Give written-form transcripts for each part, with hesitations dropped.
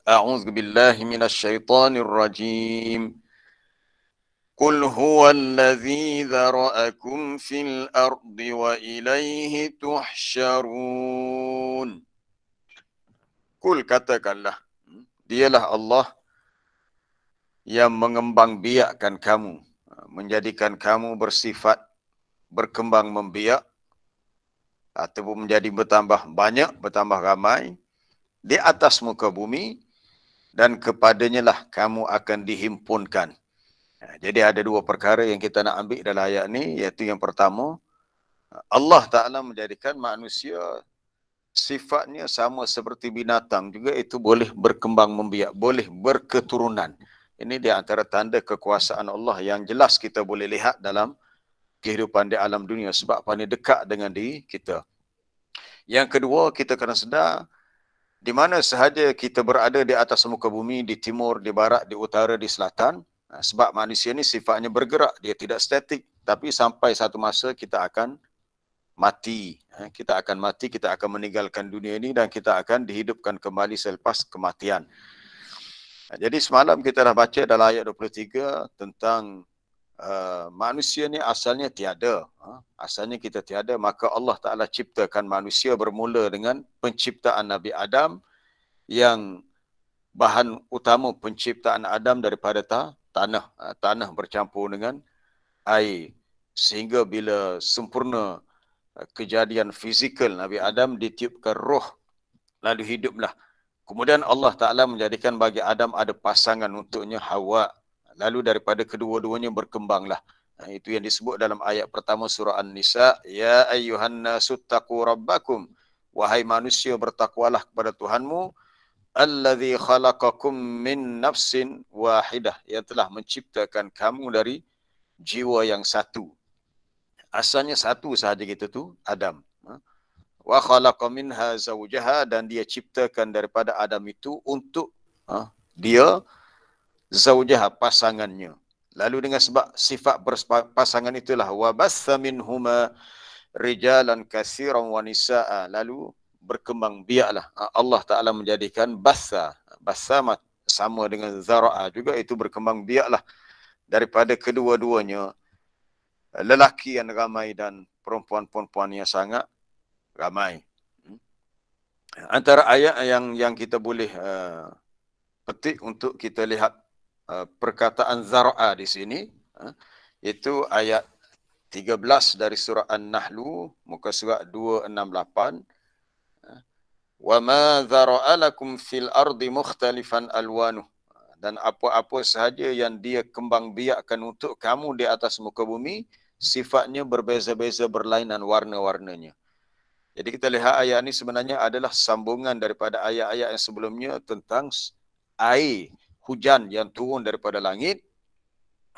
A'udzu billahi minasyaitonir rajim. Qul huwallazi dzara'akum fil ardi wa ilaihi tuhsyarun. Qul, katakanlah, dialah Allah yang mengembangbiakkan kamu, menjadikan kamu bersifat berkembang membiak ataupun menjadi bertambah banyak, bertambah ramai di atas muka bumi, dan kepadanya lah kamu akan dihimpunkan. Jadi ada dua perkara yang kita nak ambil dalam ayat ni, iaitu yang pertama, Allah Ta'ala menjadikan manusia sifatnya sama seperti binatang juga, itu boleh berkembang membiak, boleh berketurunan. Ini di antara tanda kekuasaan Allah yang jelas kita boleh lihat dalam kehidupan di alam dunia sebab paling dekat dengan diri kita. Yang kedua, kita kena sedar di mana sahaja kita berada di atas muka bumi, di timur, di barat, di utara, di selatan, sebab manusia ni sifatnya bergerak, dia tidak statik. Tapi sampai satu masa kita akan mati. Kita akan mati, kita akan meninggalkan dunia ini dan kita akan dihidupkan kembali selepas kematian. Jadi semalam kita dah baca dalam ayat 23 tentang manusia ni asalnya tiada. Asalnya kita tiada, maka Allah Ta'ala ciptakan manusia bermula dengan penciptaan Nabi Adam, yang bahan utama penciptaan Adam daripada tanah. Tanah bercampur dengan air. Sehingga bila sempurna kejadian fizikal, Nabi Adam ditiupkan roh, lalu hiduplah. Kemudian Allah Ta'ala menjadikan bagi Adam ada pasangan untuknya, Hawa. Lalu daripada kedua-duanya berkembanglah. Itu yang disebut dalam ayat pertama surah An-Nisa. Ya ayyuhan nasu taqu rabbakum. Wahai manusia, bertakwalah kepada Tuhanmu. Alladzi khalaqakum min nafsin wahidah. Yang telah menciptakan kamu dari jiwa yang satu. Asalnya satu sahaja kita tu, Adam. Wa khalaqa minha zawjaha, dan dia ciptakan daripada Adam itu untuk dia zawjaha, pasangannya. Lalu dengan sebab sifat pasangan itulah wa bassa minhuma rijalan katsiran wa nisaa, lalu berkembang biaklah. Allah Ta'ala menjadikan bassa sama dengan zara'a juga, itu berkembang biaklah daripada kedua-duanya lelaki yang ramai dan perempuan-perempuan yang sangat ramai. Antara ayat yang kita boleh petik untuk kita lihat perkataan zara'a di sini, itu ayat 13 dari surah An-Nahlu, muka surat 268. Wa ma zara'a lakum fil ardi mukhtalifan alwanuh, dan apa-apa sahaja yang dia kembang biakkan untuk kamu di atas muka bumi, sifatnya berbeza-beza, berlainan warna-warnanya. Jadi kita lihat ayat ini sebenarnya adalah sambungan daripada ayat-ayat yang sebelumnya tentang air, hujan yang turun daripada langit.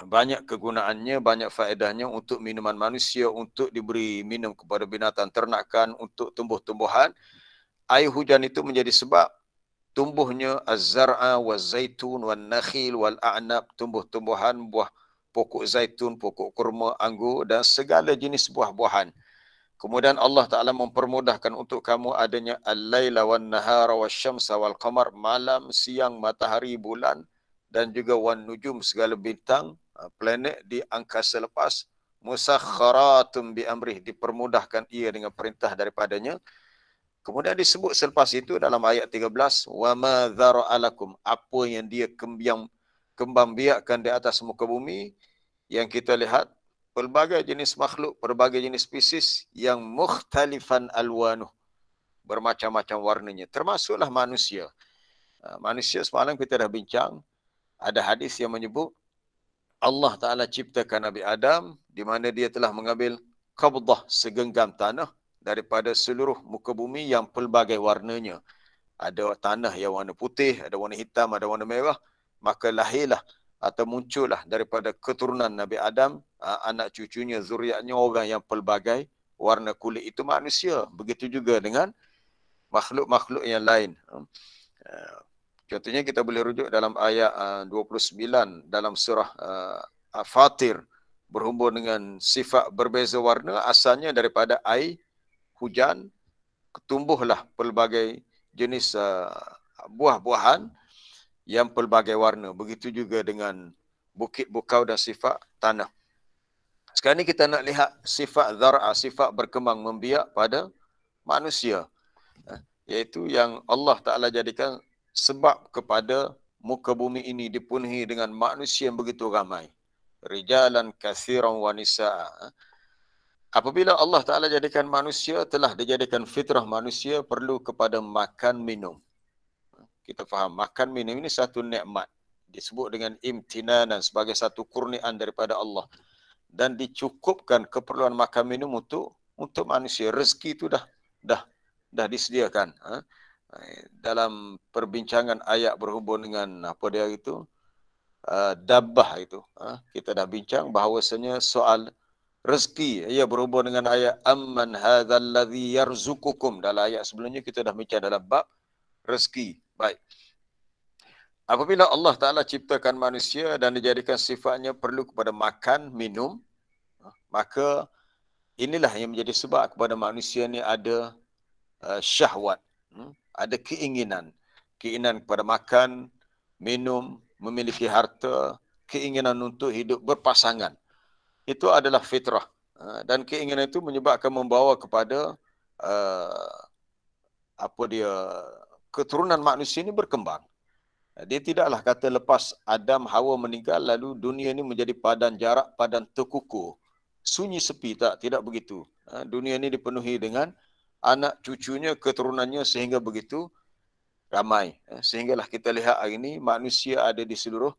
Banyak kegunaannya, banyak faedahnya untuk minuman manusia, untuk diberi minum kepada binatang ternakan, untuk tumbuh-tumbuhan. Air hujan itu menjadi sebab tumbuhnya az-zar'a waz-zaitun wan-nakhil wal-a'nab, tumbuh-tumbuhan, buah pokok zaitun, pokok kurma, anggur dan segala jenis buah-buahan. Kemudian Allah Ta'ala mempermudahkan untuk kamu adanya al-laila wan-nahara wasyamsa wal-qamar, malam, siang, matahari, bulan, dan juga wan-nujum, segala bintang, planet di angkasa lepas, musakharatum bi amrih, dipermudahkan ia dengan perintah daripadanya. Kemudian disebut selepas itu dalam ayat 13, wa ma dzara'a lakum, apa yang dia kembang biakkan di atas muka bumi, yang kita lihat pelbagai jenis makhluk, pelbagai jenis spesies yang mukhtalifan alwanuh, bermacam-macam warnanya, termasuklah manusia. Manusia semalam kita dah bincang, ada hadis yang menyebut Allah Ta'ala ciptakan Nabi Adam, di mana dia telah mengambil qabdah, segenggam tanah daripada seluruh muka bumi yang pelbagai warnanya. Ada tanah yang warna putih, ada warna hitam, ada warna merah. Maka lahirlah atau muncullah daripada keturunan Nabi Adam, anak cucunya, zuriatnya, orang yang pelbagai warna kulit. Itu manusia. Begitu juga dengan makhluk-makhluk yang lain. Contohnya kita boleh rujuk dalam ayat 29 dalam surah Fatir, berhubung dengan sifat berbeza warna, asalnya daripada air hujan, tumbuhlah pelbagai jenis buah-buahan, yang pelbagai warna. Begitu juga dengan bukit bukau dan sifat tanah. Sekarang ni kita nak lihat sifat zar'a, sifat berkembang membiak pada manusia. Iaitu yang Allah Ta'ala jadikan sebab kepada muka bumi ini dipenuhi dengan manusia yang begitu ramai. Rijalan kathiran wa nisa'a. Apabila Allah Ta'ala jadikan manusia, telah dijadikan fitrah manusia perlu kepada makan minum. Kita faham, makan minum ini satu nikmat. Disebut dengan imtinanan sebagai satu kurniaan daripada Allah. Dan dicukupkan keperluan makan minum untuk manusia. Rezeki itu dah disediakan. Dalam perbincangan ayat berhubung dengan apa dia itu, dabbah itu. Kita dah bincang bahawasanya soal rezeki, ia berhubung dengan ayat amman hadzal ladzi yarzuqukum. Dalam ayat sebelumnya kita dah bincang dalam bab rezeki. Baik. Apabila Allah Ta'ala ciptakan manusia dan dijadikan sifatnya perlu kepada makan, minum, maka inilah yang menjadi sebab kepada manusia ni ada syahwat, ada keinginan kepada makan, minum, memiliki harta, keinginan untuk hidup berpasangan. Itu adalah fitrah. Dan keinginan itu menyebabkan membawa kepada keturunan manusia ini berkembang. Dia tidaklah kata lepas Adam Hawa meninggal lalu dunia ini menjadi padan jarak, padan terkukur, sunyi sepi. Tidak begitu. Dunia ini dipenuhi dengan anak cucunya, keturunannya sehingga begitu ramai. Sehinggalah kita lihat hari ini manusia ada di seluruh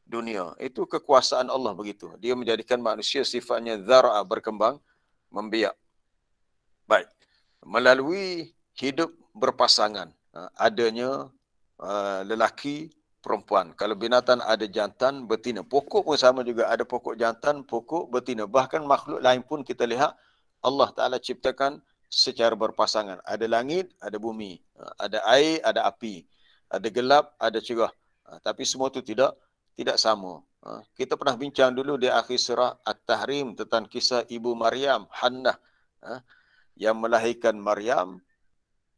dunia. Itu kekuasaan Allah begitu. Dia menjadikan manusia sifatnya zar'a, berkembang, membiak. Baik. Melalui hidup berpasangan, adanya lelaki, perempuan. Kalau binatang ada jantan, betina. Pokok pun sama juga. Ada pokok jantan, pokok betina. Bahkan makhluk lain pun kita lihat Allah Ta'ala ciptakan secara berpasangan. Ada langit, ada bumi. Ada air, ada api. Ada gelap, ada cerah. Tapi semua itu tidak sama. Kita pernah bincang dulu di akhir surah At-Tahrim tentang kisah ibu Maryam, Hannah, yang melahirkan Maryam.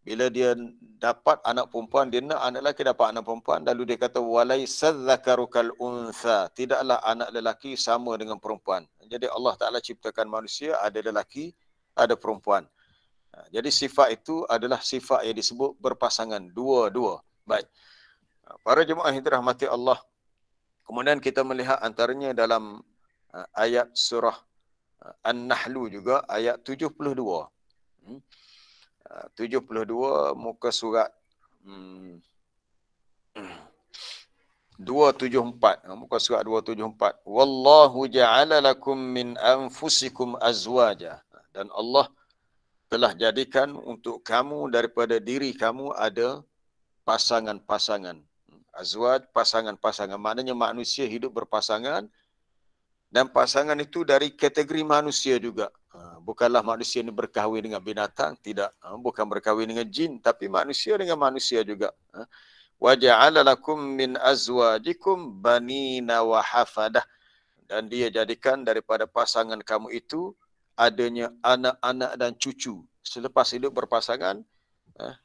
Bila dia dapat anak perempuan, dia nak anak lelaki dapat anak perempuan, lalu dia kata walaisal dzakaru kal untha, tidaklah anak lelaki sama dengan perempuan. Jadi Allah Taala ciptakan manusia ada lelaki, ada perempuan. Jadi sifat itu adalah sifat yang disebut berpasangan, dua-dua. Baik. Para jemaah yang dirahmati Allah, kemudian kita melihat antaranya dalam ayat surah An-Nahl juga, ayat 72. 72 muka surat 274, muka surat 274. Wallahu ja'ala lakum min anfusikum azwaja, dan Allah telah jadikan untuk kamu daripada diri kamu ada pasangan-pasangan. Azwaj, pasangan-pasangan, maknanya manusia hidup berpasangan, dan pasangan itu dari kategori manusia juga. Bukanlah manusia ini berkahwin dengan binatang, tidak. Bukan berkahwin dengan jin, tapi manusia dengan manusia juga. Wa ja'ala lakum min azwajikum banina wa hafadah, dan dia jadikan daripada pasangan kamu itu adanya anak-anak dan cucu. Selepas hidup berpasangan,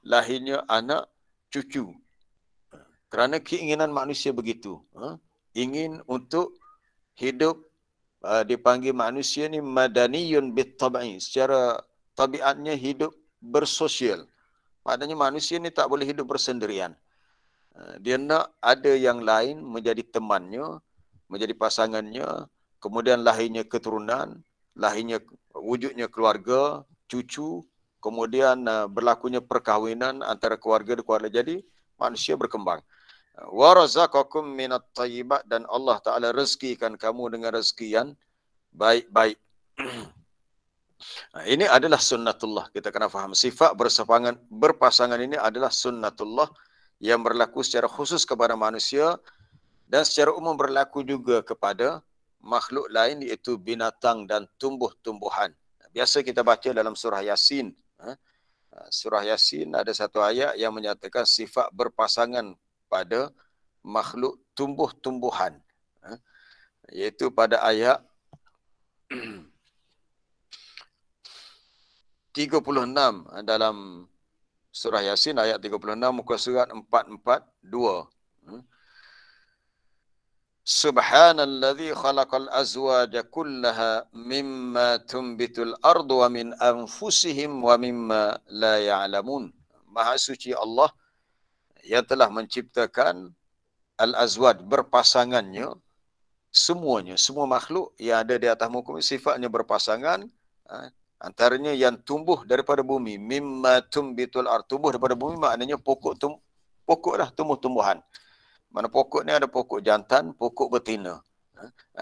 lahirnya anak cucu. Kerana keinginan manusia begitu. Ingin untuk hidup, dipanggil manusia ni madaniyun bit-tab'i, secara tabiatnya hidup bersosial. Maknanya manusia ni tak boleh hidup bersendirian. Dia nak ada yang lain menjadi temannya, menjadi pasangannya, kemudian lahirnya keturunan, lahirnya wujudnya keluarga, cucu, kemudian berlakunya perkahwinan antara keluarga dan keluarga. Jadi manusia berkembang. Wa razaqakum minat thayyibat, dan Allah Ta'ala rezekikan kamu dengan rezeki yang baik-baik. Ini adalah sunnatullah. Kita kena faham. Sifat berpasangan ini adalah sunnatullah yang berlaku secara khusus kepada manusia dan secara umum berlaku juga kepada makhluk lain, iaitu binatang dan tumbuh-tumbuhan. Biasa kita baca dalam surah Yasin. Surah Yasin ada satu ayat yang menyatakan sifat berpasangan pada makhluk tumbuh-tumbuhan, iaitu pada ayat 36 dalam surah Yasin, ayat 36 muka surat 442. Subhanalladzi khalaqal azwaja kullaha mimma tumbitul ardu wa min anfusihim wa mimma la ya'lamun. Maha suci Allah yang telah menciptakan al-azwaj, berpasangannya, semuanya, semua makhluk yang ada di atas muka bumi sifatnya berpasangan. Antaranya yang tumbuh daripada bumi, mimma tumbitul ard, tumbuh daripada bumi maknanya pokok lah, tumbuh-tumbuhan. Mana pokok ni ada pokok jantan, pokok betina.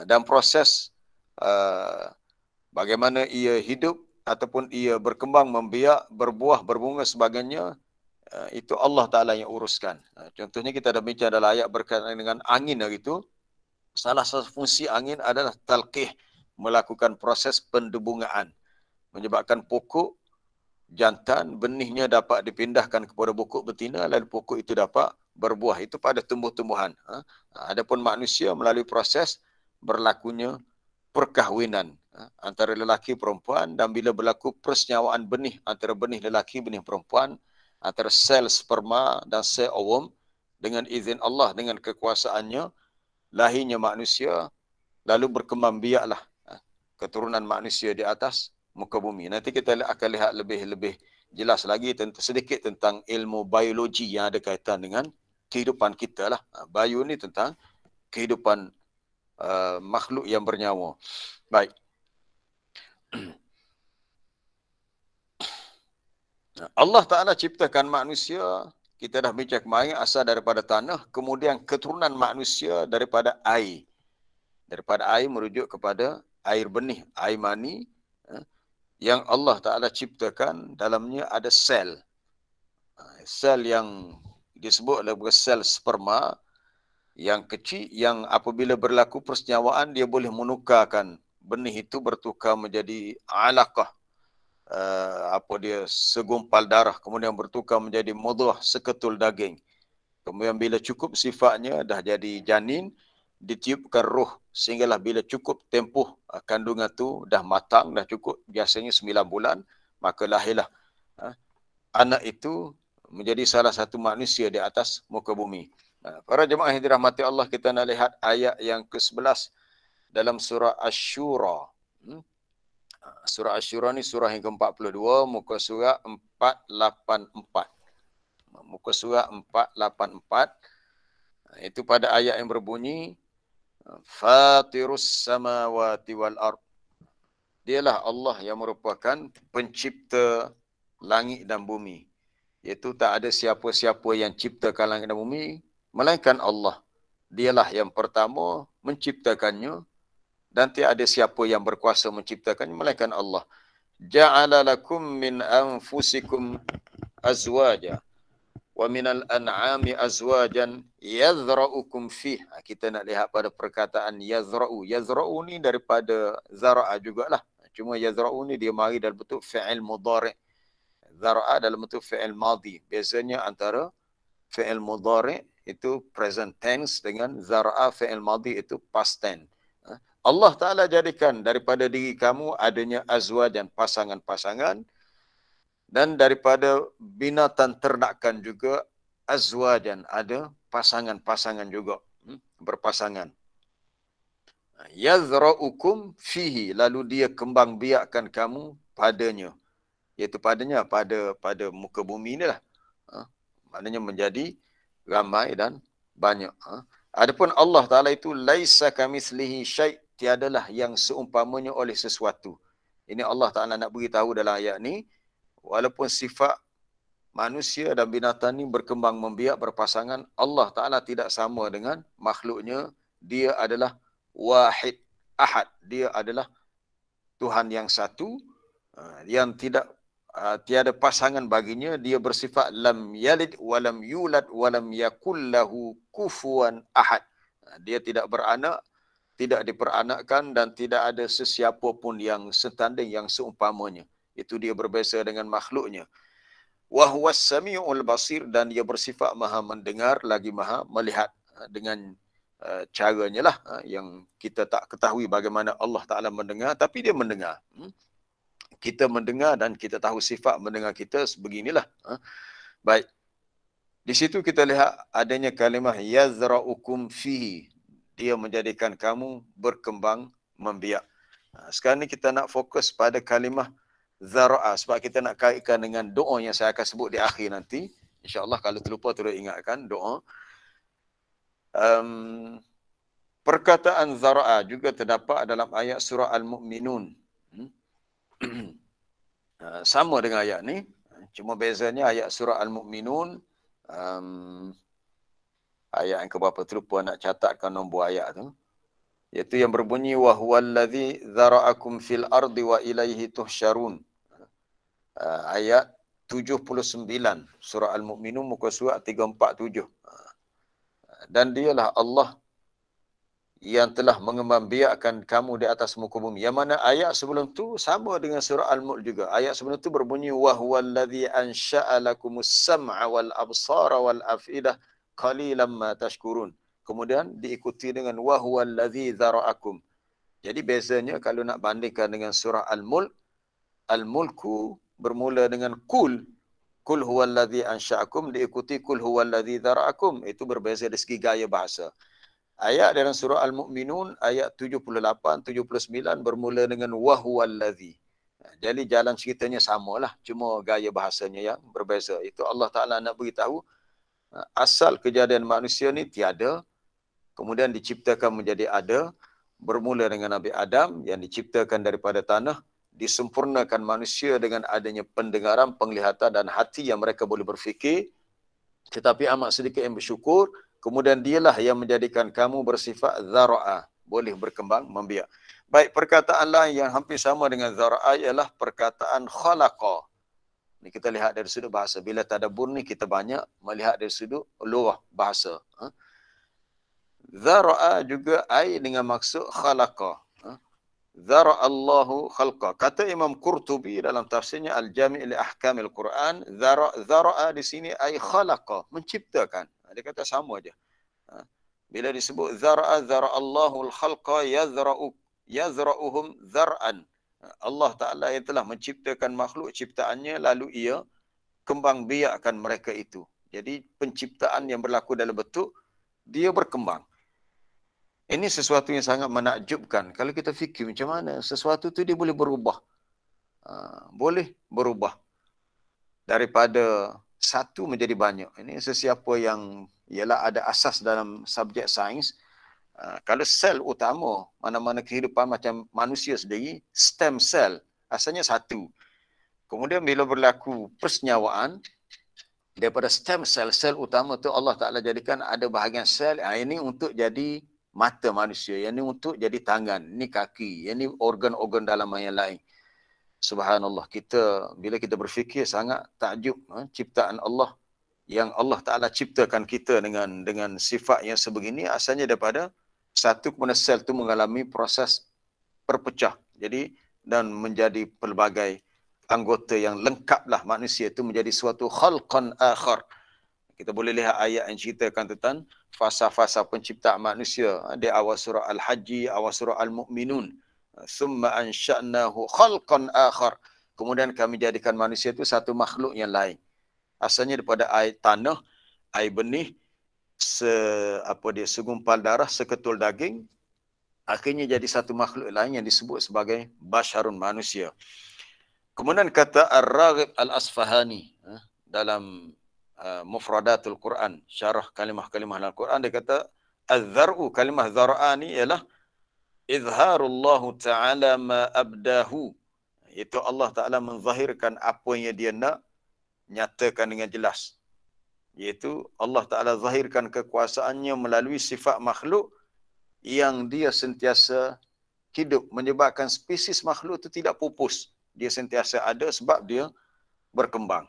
Dan proses bagaimana ia hidup ataupun ia berkembang, membiak, berbuah, berbunga sebagainya, itu Allah Ta'ala yang uruskan. Contohnya kita dah bincang dalam ayat berkaitan dengan angin hari itu. Salah satu fungsi angin adalah talqih, melakukan proses pendebungaan. Menyebabkan pokok jantan, benihnya dapat dipindahkan kepada pokok betina, lalu pokok itu dapat berbuah. Itu pada tumbuh-tumbuhan. Adapun manusia melalui proses berlakunya perkahwinan antara lelaki perempuan, dan bila berlaku persenyawaan benih antara benih lelaki, benih perempuan, antara sel sperma dan sel ovum, dengan izin Allah, dengan kekuasaannya, lahirnya manusia, lalu berkembang biaklah keturunan manusia di atas muka bumi. Nanti kita akan lihat lebih jelas lagi sedikit tentang ilmu biologi yang ada kaitan dengan kehidupan kita lah. Bio ni tentang kehidupan makhluk yang bernyawa. Baik. Allah Ta'ala ciptakan manusia, kita dah bincang kemarin, asal daripada tanah, kemudian keturunan manusia daripada air. Daripada air merujuk kepada air benih, air mani, yang Allah Ta'ala ciptakan, dalamnya ada sel. Sel yang disebut adalah sel sperma, yang kecil, yang apabila berlaku persenyawaan, dia boleh menukarkan benih itu, bertukar menjadi alaqah, segumpal darah, kemudian bertukar menjadi mudghah, seketul daging. Kemudian bila cukup sifatnya, dah jadi janin, ditiupkan roh, sehinggalah bila cukup tempoh kandungan tu dah matang, dah cukup, biasanya 9 bulan, maka lahirlah anak itu menjadi salah satu manusia di atas muka bumi. Para jemaah yang dirahmati Allah, kita nak lihat ayat yang ke-11 dalam surah Asy-Syura. Surah Asy-Syura ni surah yang ke-42, muka surah 484. Muka surah 484. Itu pada ayat yang berbunyi, Fatirus samawati wal ard. Dialah Allah yang merupakan pencipta langit dan bumi. Iaitu tak ada siapa-siapa yang ciptakan langit dan bumi, melainkan Allah. Dialah yang pertama menciptakannya, dan tiada siapa yang berkuasa menciptakannya melainkan Allah. Ja'ala lakum min anfusikum azwaja wa minal an'ami azwajan yazra'ukum fih. Kita nak lihat pada perkataan yazra'u. Yazra'u ni daripada zara'a jugalah. Cuma yazra'u ni dia mari dalam bentuk fi'il mudhari'. Zara'a dalam bentuk fi'il madhi. Biasanya antara fi'il mudhari' itu present tense dengan zara'a fi'il madhi itu past tense. Allah Ta'ala jadikan daripada diri kamu adanya azwajan, pasangan-pasangan, dan daripada binatang ternakan juga azwajan, ada pasangan-pasangan juga, berpasangan. Yazra'ukum fihi, lalu dia kembang biakkan kamu padanya, iaitu padanya, pada muka bumi ni lah. Maknanya menjadi ramai dan banyak. Adapun Allah Ta'ala itu laisa kamitslihi syai', tiadalah yang seumpamanya oleh sesuatu. Ini Allah Ta'ala nak beritahu dalam ayat ni, walaupun sifat manusia dan binatang ni berkembang membiak, berpasangan, Allah Ta'ala tidak sama dengan makhluknya. Dia adalah wahid, ahad. Dia adalah Tuhan yang satu, yang tiada pasangan baginya. Dia bersifat lam yalid walam yulad walam yakul lahu kufuwan ahad. Dia tidak beranak, tidak diperanakkan, dan tidak ada sesiapa pun yang setanding, yang seumpamanya. Itu dia berbeza dengan makhluknya. Wa huwas samiul basir, dan dia bersifat maha mendengar lagi maha melihat, dengan caranya lah, yang kita tak ketahui bagaimana Allah Ta'ala mendengar, tapi dia mendengar. Kita mendengar dan kita tahu sifat mendengar kita sebeginilah. Baik. Di situ kita lihat adanya kalimah yazra'ukum fihi. Dia menjadikan kamu berkembang membiak. Sekarang ni kita nak fokus pada kalimah zara'a sebab kita nak kaitkan dengan doa yang saya akan sebut di akhir nanti. InsyaAllah kalau terlupa terus ingatkan doa. Perkataan zara'a juga terdapat dalam ayat surah Al-Mu'minun. Sama dengan ayat ni. Cuma bezanya ayat surah Al-Mu'minun. Ayat yang keberapa terlupa nak catatkan nombor ayat tu. Iaitu yang berbunyi wa huwallazi zara'akum fil ardi wa ilaihi tuhsyarun. Ayat 79 surah Al-Mu'minun muka surat 347. Dan dialah Allah yang telah mengembangbiakkan kamu di atas muka bumi. Yang mana ayat sebelum tu sama dengan surah Al-Mulk juga. Ayat sebelum tu berbunyi wa huwallazi ansha'a lakumus sam'a wal absara wal afidah qalilan ma tashkurun. Kemudian diikuti dengan wa huwallazi zara'akum. Jadi bezanya kalau nak bandingkan dengan surah Al-Mulk, Al-Mulku bermula dengan kul huwallazi ansha'akum, diikuti kul huwallazi zara'akum. Itu berbeza dari segi gaya bahasa. Ayat dalam surah Al-Mu'minun ayat 78 79 bermula dengan wa huwallazi. Jadi jalan ceritanya samalah, cuma gaya bahasanya yang berbeza. Itu Allah Taala nak beritahu asal kejadian manusia ni tiada, kemudian diciptakan menjadi ada, bermula dengan Nabi Adam yang diciptakan daripada tanah, disempurnakan manusia dengan adanya pendengaran, penglihatan dan hati yang mereka boleh berfikir, tetapi amat sedikit yang bersyukur. Kemudian dialah yang menjadikan kamu bersifat zara'a, boleh berkembang membiak. Baik, perkataan lain yang hampir sama dengan zara'a ialah perkataan khalaqa. Ini kita lihat dari sudut bahasa. Bila tadabbur ni kita banyak melihat dari sudut luah bahasa. Zara'a juga ai dengan maksud khalaqa. Zara'allahu khalqa. Kata Imam Qurtubi dalam tafsirnya Al-Jami' li Ahkamil Quran, zara'a di sini ai khalaqa, menciptakan. Dia kata sama aja. Bila disebut zara'allahu al-khalqa yazra'uhum zar'an. Allah Ta'ala yang telah menciptakan makhluk ciptaannya lalu ia kembang biakkan mereka itu. Jadi penciptaan yang berlaku dalam bentuk dia berkembang. Ini sesuatu yang sangat menakjubkan. Kalau kita fikir macam mana sesuatu tu dia boleh berubah. Boleh berubah. Daripada satu menjadi banyak. Ini sesiapa yang ialah ada asas dalam subjek sains. Kalau sel utama, mana-mana kehidupan macam manusia sendiri, stem cell, asalnya satu. Kemudian bila berlaku persenyawaan, daripada stem cell, sel utama tu Allah Ta'ala jadikan ada bahagian sel, ini untuk jadi mata manusia, yang ini untuk jadi tangan, ini kaki, yang ini organ-organ dalaman yang lain. Subhanallah, bila kita berfikir sangat takjub ciptaan Allah yang Allah Ta'ala ciptakan kita dengan sifat yang sebegini, asalnya daripada satu kemudian sel itu mengalami proses berpecah. Jadi dan menjadi pelbagai anggota yang lengkaplah manusia itu menjadi suatu khalqan akhar. Kita boleh lihat ayat yang ceritakan tentang fasa-fasa penciptaan manusia di awal surah Al-Hajj, awal surah Al-Mu'minun. Summa ansha'nahu khalqan akhar. Kemudian kami jadikan manusia itu satu makhluk yang lain. Asalnya daripada air tanah, air benih, segumpal darah, seketul daging, akhirnya jadi satu makhluk lain yang disebut sebagai basyarun, manusia. Kemudian kata Ar-Raghib Al-Asfahani dalam Mufradatul Quran, syarah kalimah-kalimah dalam Quran, dia kata az-zar'u, kalimah zara'a ni ialah izharullahu ta'ala ma abdahu. Itu Allah Ta'ala menzahirkan apa yang dia nak nyatakan dengan jelas. Iaitu Allah Ta'ala zahirkan kekuasaannya melalui sifat makhluk yang dia sentiasa hidup, menyebabkan spesies makhluk itu tidak pupus. Dia sentiasa ada sebab dia berkembang.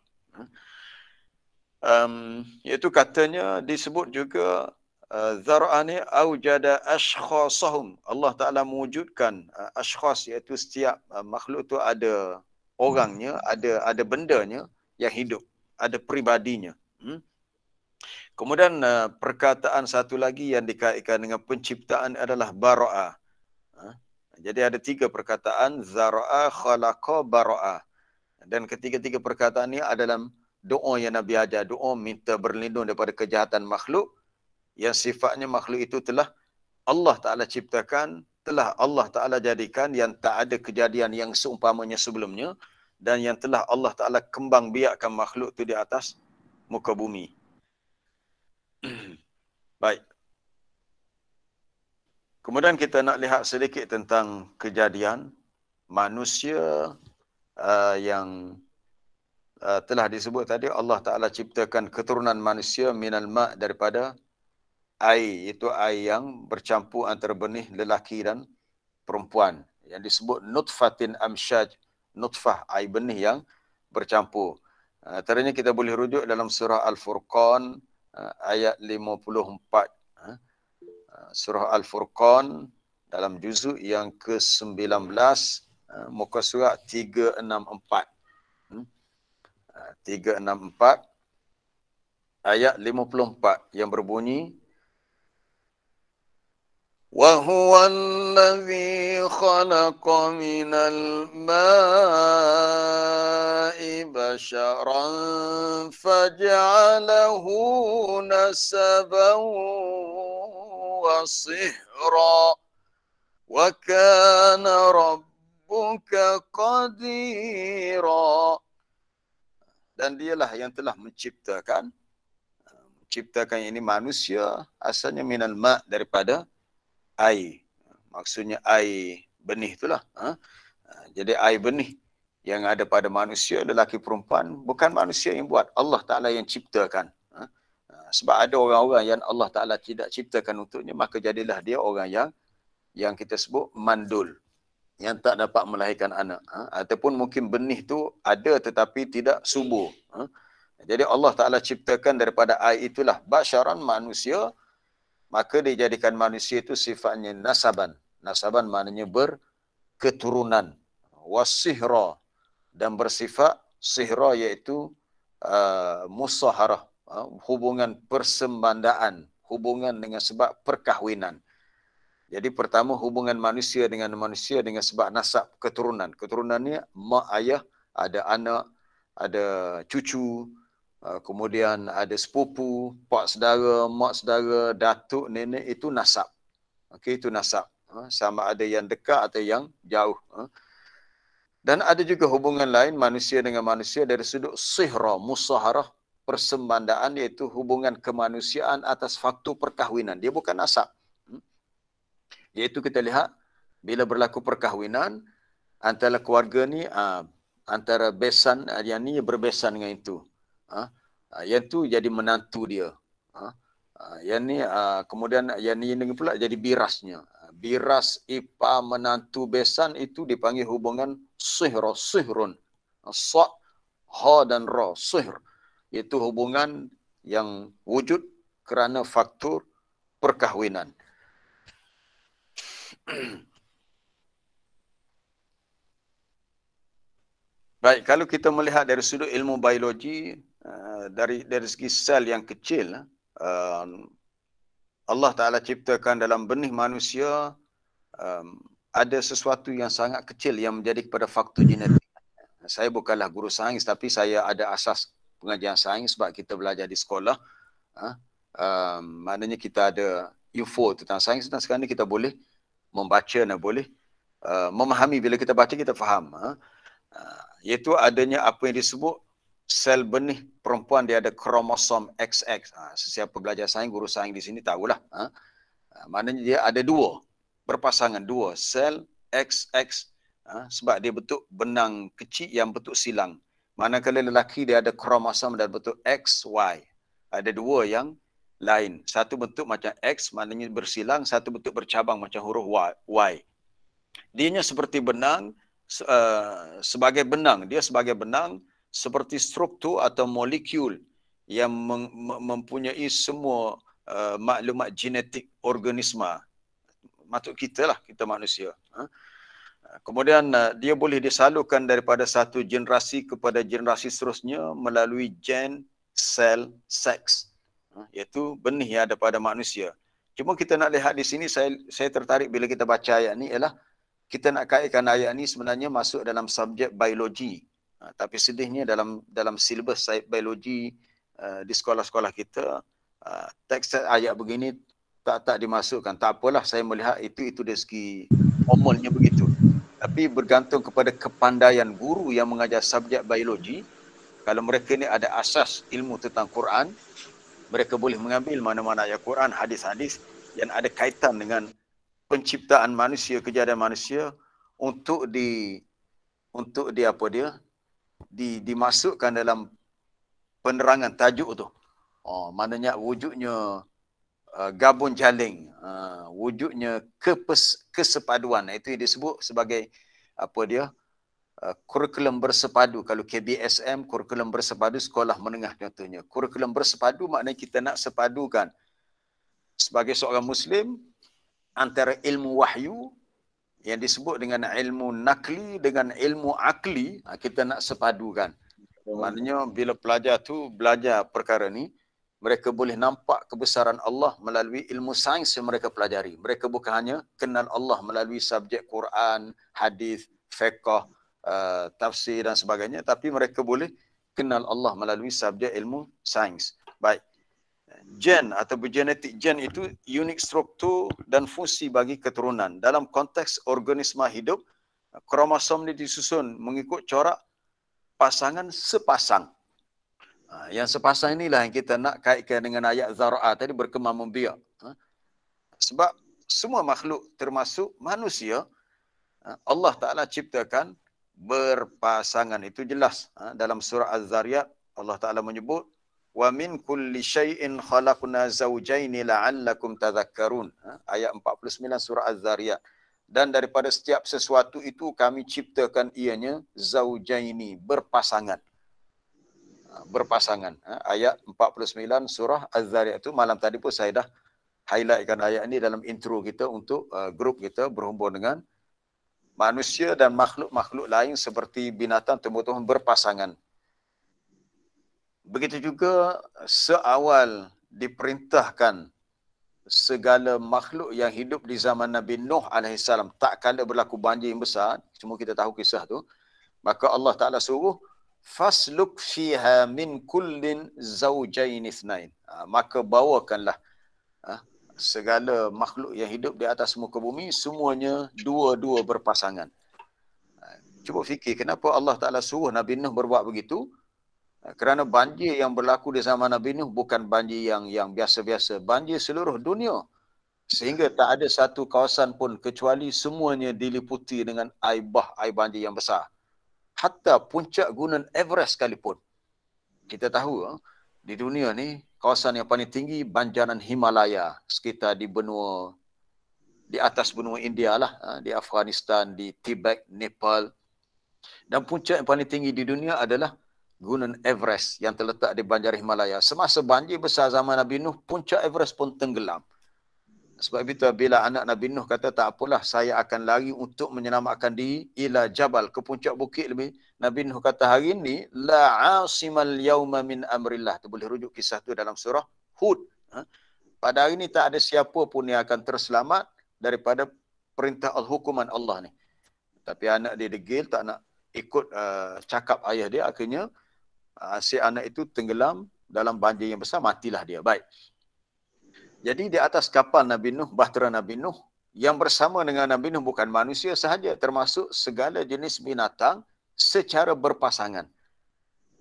Iaitu katanya disebut juga zara'ani aujada ashkhasahum. Allah Ta'ala mewujudkan ashkhas, iaitu setiap makhluk itu ada orangnya, ada bendanya yang hidup, ada pribadinya. Kemudian perkataan satu lagi yang dikaitkan dengan penciptaan adalah bara'a. Jadi ada tiga perkataan, zara'a, khalaqa, bara'a. Dan ketiga-tiga perkataan ini adalah doa yang Nabi ajar, doa minta berlindung daripada kejahatan makhluk yang sifatnya makhluk itu telah Allah Ta'ala ciptakan, telah Allah Ta'ala jadikan yang tak ada kejadian yang seumpamanya sebelumnya, dan yang telah Allah Ta'ala kembang biakkan makhluk itu di atas muka bumi. Baik. Kemudian kita nak lihat sedikit tentang kejadian manusia yang telah disebut tadi. Allah Ta'ala ciptakan keturunan manusia minal ma' daripada air, itu air yang bercampur antara benih lelaki dan perempuan, yang disebut nutfatin amsyaj, nutfah, air benih yang bercampur. Antaranya kita boleh rujuk dalam surah Al-Furqan ayat 54. Surah Al-Furqan dalam juzuk yang ke-19, muka surat 364. 364 ayat 54 yang berbunyi, وَهُوَ الَّذِي خَلَقَ مِنَ الْمَاءِ بَشَرًا فَجَعَلَهُ نَسَبًا وَصِهْرًا وَكَانَ رَبُّكَ قَدِيرًا. Dan dialah yang telah menciptakan ini manusia asalnya minal ma' daripada air. Maksudnya air benih itulah. Jadi air benih yang ada pada manusia, lelaki perempuan, bukan manusia yang buat. Allah Ta'ala yang ciptakan. Sebab ada orang-orang yang Allah Ta'ala tidak ciptakan untuknya, maka jadilah dia orang yang kita sebut mandul, yang tak dapat melahirkan anak. Ataupun mungkin benih tu ada tetapi tidak subur. Jadi Allah Ta'ala ciptakan daripada air itulah basyaran, manusia, maka dijadikan manusia itu sifatnya nasaban. Nasaban maknanya berketurunan. Wasihra, dan bersifat sihra, iaitu musaharah, hubungan persembandaan, hubungan dengan sebab perkahwinan. Jadi pertama hubungan manusia dengan manusia dengan sebab nasab, keturunan. Keturunannya mak ayah, ada anak, ada cucu, kemudian ada sepupu, pak saudara, mak saudara, datuk, nenek, itu nasab. Okey, itu nasab. Sama ada yang dekat atau yang jauh. Dan ada juga hubungan lain manusia dengan manusia dari sudut sihra, musaharah, persembandaan, iaitu hubungan kemanusiaan atas faktor perkahwinan. Dia bukan nasab. Iaitu kita lihat bila berlaku perkahwinan antara keluarga ni, antara besan, yang ni berbesan dengan itu. Yang tu jadi menantu dia. Yang ni kemudian yang ni pula jadi birasnya. Biras ipa menantu besan itu dipanggil hubungan sihra, sihrun. Sa, ha dan ra, sihr. Itu hubungan yang wujud kerana faktor perkahwinan. Baik, kalau kita melihat dari sudut ilmu biologi, dari segi sel yang kecil, Allah Ta'ala ciptakan dalam benih manusia ada sesuatu yang sangat kecil yang menjadi kepada faktor genetik. Saya bukanlah guru sains, tapi saya ada asas pengajian sains sebab kita belajar di sekolah. Maknanya kita ada info tentang sains, dan sekarang ni kita boleh membaca dan boleh memahami. Bila kita baca, kita faham. Iaitu adanya apa yang disebut sel benih perempuan, dia ada kromosom XX. Sesiapa belajar sains, guru sains di sini tahulah. Maknanya dia ada dua, berpasangan dua sel XX, sebab dia bentuk benang kecil yang bentuk silang. Manakala lelaki dia ada kromosom dan bentuk XY. Ada dua yang lain. Satu bentuk macam X, maknanya bersilang. Satu bentuk bercabang macam huruf Y. Dianya seperti benang, sebagai benang. Dia sebagai benang seperti struktur atau molekul yang mempunyai semua maklumat genetik organisma. Maksud kita lah, kita manusia. Kemudian dia boleh disalurkan daripada satu generasi kepada generasi seterusnya melalui gen, sel, seks. Iaitu benih yang ada pada manusia. Cuma kita nak lihat di sini, saya tertarik bila kita baca ayat ni, ialah kita nak kaitkan ayat ni sebenarnya masuk dalam subjek biologi. Tapi sedihnya dalam silibus biologi di sekolah-sekolah kita, teks ayat begini tak dimasukkan. Tak apalah, saya melihat itu dari segi formalnya begitu. Tapi bergantung kepada kepandaian guru yang mengajar subjek biologi. Kalau mereka ni ada asas ilmu tentang Quran, mereka boleh mengambil mana-mana ayat Quran, hadis-hadis yang ada kaitan dengan penciptaan manusia, kejadian manusia untuk dimasukkan dalam penerangan tajuk tu. Maknanya wujudnya gabung jaling, wujudnya kesepaduan. Itu disebut sebagai kurikulum bersepadu. Kalau KBSM, kurikulum bersepadu sekolah menengah contohnya. Kurikulum bersepadu maknanya kita nak sepadukan sebagai seorang Muslim antara ilmu wahyu yang disebut dengan ilmu nakli dengan ilmu akli, kita nak sepadukan. Maknanya bila pelajar tu belajar perkara ni, mereka boleh nampak kebesaran Allah melalui ilmu sains yang mereka pelajari. Mereka bukan hanya kenal Allah melalui subjek Quran, hadis, fiqh, tafsir dan sebagainya, tapi mereka boleh kenal Allah melalui subjek ilmu sains. Baik. Gen atau genetik, gen itu unik struktur dan fungsi bagi keturunan. Dalam konteks organisma hidup, kromosom ini disusun mengikut corak pasangan sepasang. Yang sepasang inilah yang kita nak kaitkan dengan ayat Zara'ah tadi, berkembang membiak. Sebab semua makhluk termasuk manusia, Allah Ta'ala ciptakan berpasangan. Itu jelas. Dalam surah Az-Zariyat, Allah Ta'ala menyebut, wa min kulli syai'in khalaqna zawjaini la'allakum tadhakkarun. Ayat 49 surah Az-Zariyat. Dan daripada setiap sesuatu itu kami ciptakan ianya zawjaini, berpasangan. Berpasangan. Ayat 49 surah Az-Zariyat itu malam tadi pun saya dah highlightkan ayat ini dalam intro kita untuk grup kita berhubung dengan manusia dan makhluk-makhluk lain seperti binatang, tumbuh-tumbuhan berpasangan. Begitu juga seawal diperintahkan segala makhluk yang hidup di zaman Nabi Nuh AS, tak kala berlaku banjir yang besar, semua kita tahu kisah tu, maka Allah Ta'ala suruh fasluk fiha min kullin zawjain ithnain. Maka bawakanlah segala makhluk yang hidup di atas muka bumi, semuanya dua-dua berpasangan. Cuba fikir kenapa Allah Ta'ala suruh Nabi Nuh berbuat begitu. Kerana banjir yang berlaku di zaman Nabi Nuh bukan banjir yang biasa-biasa, banjir seluruh dunia. Sehingga tak ada satu kawasan pun kecuali semuanya diliputi dengan air banjir yang besar. Hatta puncak gunung Everest sekalipun. Kita tahu di dunia ni kawasan yang paling tinggi banjaran Himalaya, sekitar di atas benua India lah, di Afghanistan, di Tibet, Nepal. Dan puncak yang paling tinggi di dunia adalah gunung Everest yang terletak di banjaran Himalaya. Semasa banjir besar zaman Nabi Nuh, puncak Everest pun tenggelam. Sebab itu bila anak Nabi Nuh kata, tak apalah, saya akan lari untuk menyelamatkan diri ila jabal, ke puncak bukit lebih. Nabi Nuh kata, hari ini la asimal yauma min amrillah. Tu boleh rujuk kisah tu dalam surah Hud. Pada hari ini tak ada siapa pun yang akan terselamat daripada perintah hukuman Allah ni. Tapi anak dia degil, tak nak ikut cakap ayah dia, akhirnya si anak itu tenggelam dalam banjir yang besar, matilah dia. Baik. Jadi di atas kapal Nabi Nuh, bahtera Nabi Nuh, yang bersama dengan Nabi Nuh bukan manusia sahaja, termasuk segala jenis binatang secara berpasangan.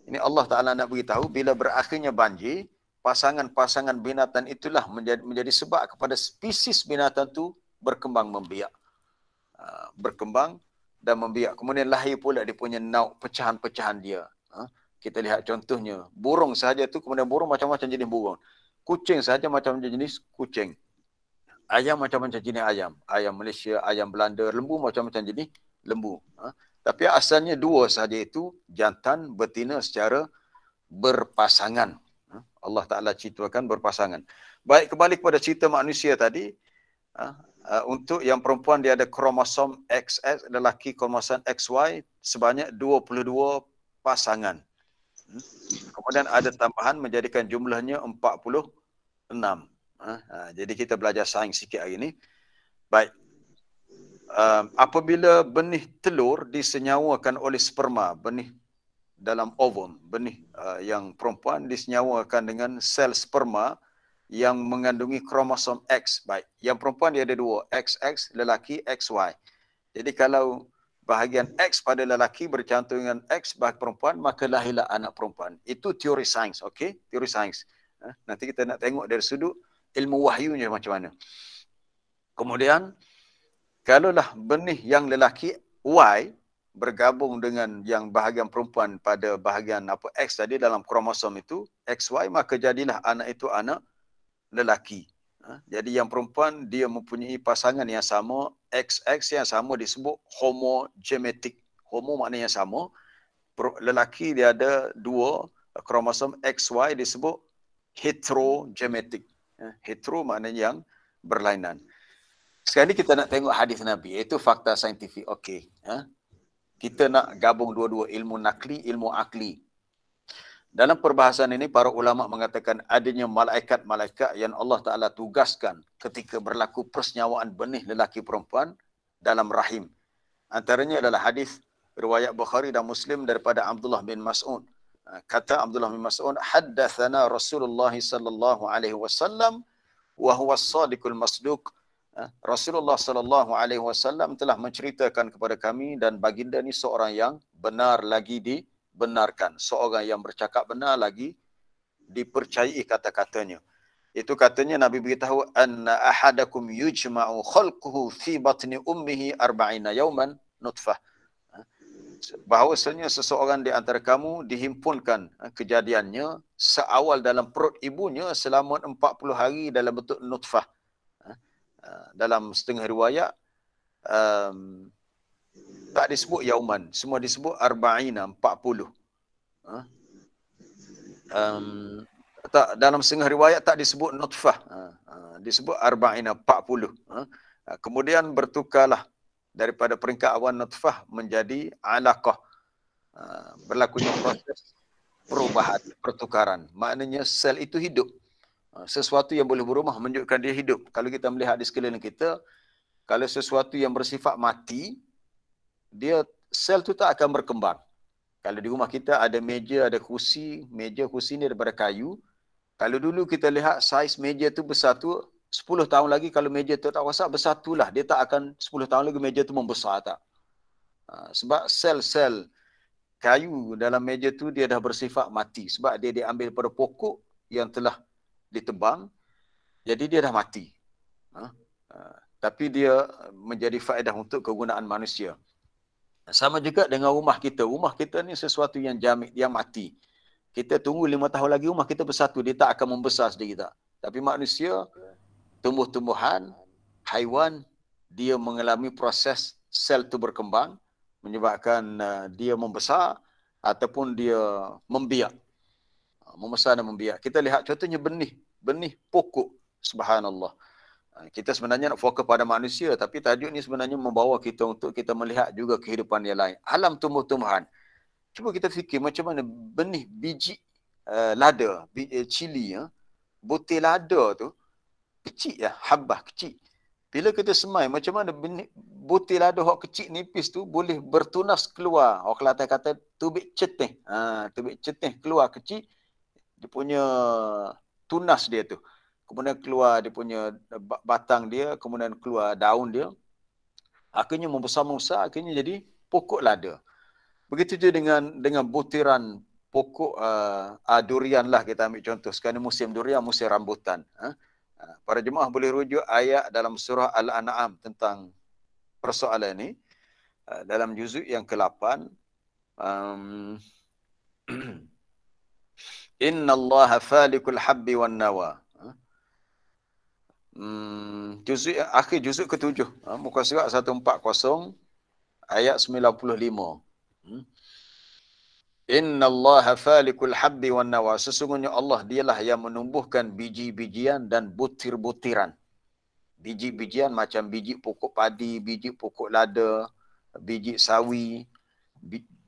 Ini Allah Ta'ala nak beritahu, bila berakhirnya banjir, pasangan-pasangan binatang itulah menjadi sebab kepada spesies binatang itu berkembang membiak. Berkembang dan membiak. Kemudian lahir pula dia punya nauk, pecahan-pecahan dia. Kita lihat contohnya, burung sahaja tu, kemudian burung macam-macam jenis burung. Kucing sahaja macam-macam jenis kucing. Ayam macam-macam jenis ayam. Ayam Malaysia, ayam Belanda, lembu macam-macam jenis lembu. Tapi asalnya dua sahaja, itu jantan betina secara berpasangan. Allah Ta'ala ceritakan berpasangan. Baik, kembali kepada cerita manusia tadi. Untuk yang perempuan dia ada kromosom XX, lelaki kromosom XY, sebanyak 22 pasangan. Kemudian ada tambahan menjadikan jumlahnya 46. Jadi kita belajar sains sikit hari ini. Baik. Apabila benih telur disenyawakan oleh sperma, benih dalam ovum, benih yang perempuan disenyawakan dengan sel sperma, yang mengandungi kromosom X. Baik, yang perempuan dia ada dua, XX, lelaki, XY. Jadi kalau bahagian X pada lelaki bercantum dengan X bagi perempuan, maka lahirlah anak perempuan. Itu teori sains, okey? Teori sains. Nanti kita nak tengok dari sudut ilmu wahyunya macam mana. Kemudian, kalaulah benih yang lelaki Y bergabung dengan yang bahagian perempuan pada bahagian X tadi dalam kromosom itu, XY, maka jadilah anak itu anak lelaki. Jadi yang perempuan dia mempunyai pasangan yang sama, XX yang sama disebut homogenetik. Homo maknanya sama. Lelaki dia ada dua kromosom XY disebut heterogenetik. Hetero maknanya yang berlainan. Sekarang ni kita nak tengok hadis Nabi, iaitu fakta saintifik. Okey. Kita nak gabung dua-dua, ilmu nakli, ilmu akli. Dalam perbahasan ini, para ulama mengatakan adanya malaikat-malaikat yang Allah Ta'ala tugaskan ketika berlaku persenyawaan benih lelaki perempuan dalam rahim. Antaranya adalah hadis riwayat Bukhari dan Muslim daripada Abdullah bin Mas'ud. Kata Abdullah bin Mas'ud, haddathana Rasulullah sallallahu alaihi wasallam wa huwa as-sadiqul masduq. Rasulullah sallallahu alaihi wasallam telah menceritakan kepada kami dan baginda ni seorang yang benar lagi dibenarkan, seorang yang bercakap benar lagi dipercayai kata-katanya. Itu katanya Nabi beritahu anna ahadakum yujma'u khalquhu fi batni ummihi 40 yawman nutfah. Bahawasanya seseorang di antara kamu dihimpunkan kejadiannya seawal dalam perut ibunya selama 40 hari dalam bentuk nutfah. Dalam setengah riwayat tak disebut yauman, semua disebut arba'ina, 40. Tak, dalam setengah riwayat tak disebut nutfah, disebut arba'ina, 40. Kemudian bertukarlah daripada peringkat awal nutfah menjadi alaqah. Berlakunya proses perubahan, pertukaran. Maknanya sel itu hidup. Sesuatu yang boleh berubah menunjukkan dia hidup. Kalau kita melihat di sekeliling kita, kalau sesuatu yang bersifat mati, dia sel tu tak akan berkembang. Kalau di rumah kita ada meja, ada kursi, meja kursi ni daripada kayu. Kalau dulu kita lihat saiz meja tu besar tu, 10 tahun lagi kalau meja tu tak rosak, besar tu lah. Dia tak akan 10 tahun lagi meja tu membesar tak. Sebab sel-sel kayu dalam meja tu dia dah bersifat mati. Sebab dia diambil pada pokok yang telah ditebang, jadi dia dah mati. Tapi dia menjadi faedah untuk kegunaan manusia. Sama juga dengan rumah kita. Rumah kita ni sesuatu yang jamik, yang mati. Kita tunggu 5 tahun lagi rumah kita bersatu, dia tak akan membesar sendiri tak. Tapi manusia, tumbuh-tumbuhan, haiwan, dia mengalami proses sel tu berkembang, menyebabkan dia membesar ataupun dia membiak. Membesar dan membiak. Kita lihat contohnya benih pokok. Subhanallah. Kita sebenarnya nak fokus pada manusia, tapi tajuk ni sebenarnya membawa kita untuk kita melihat juga kehidupan yang lain. Alam tumbuh-tumbuhan. Cuba kita fikir macam mana benih biji lada, cili, butir lada tu kecil ya, habbah kecil. Bila kita semai, macam mana benih butir lada hok kecil nipis tu boleh bertunas keluar. Orang Kelantan kata tubik cetih. Tubik cetih keluar kecil. Dia punya tunas dia tu. Kemudian keluar dia punya batang dia, kemudian keluar daun dia. Akhirnya membesar-membesar, akhirnya jadi pokok lada. Begitu juga dengan butiran pokok durian lah, kita ambil contoh. Sekarang musim durian, musim rambutan. Para jemaah boleh rujuk ayat dalam surah Al-An'am tentang persoalan ini. Dalam juzuk yang ke-8. Inna allaha falikul habbi wan nawa. Akhir juzuk ke-7. Muka surat 140 ayat 95. Inna allaha falikul habbi wan nawa. Sesungguhnya Allah dialah yang menumbuhkan biji-bijian dan butir-butiran. Biji-bijian macam biji pokok padi, biji pokok lada, biji sawi,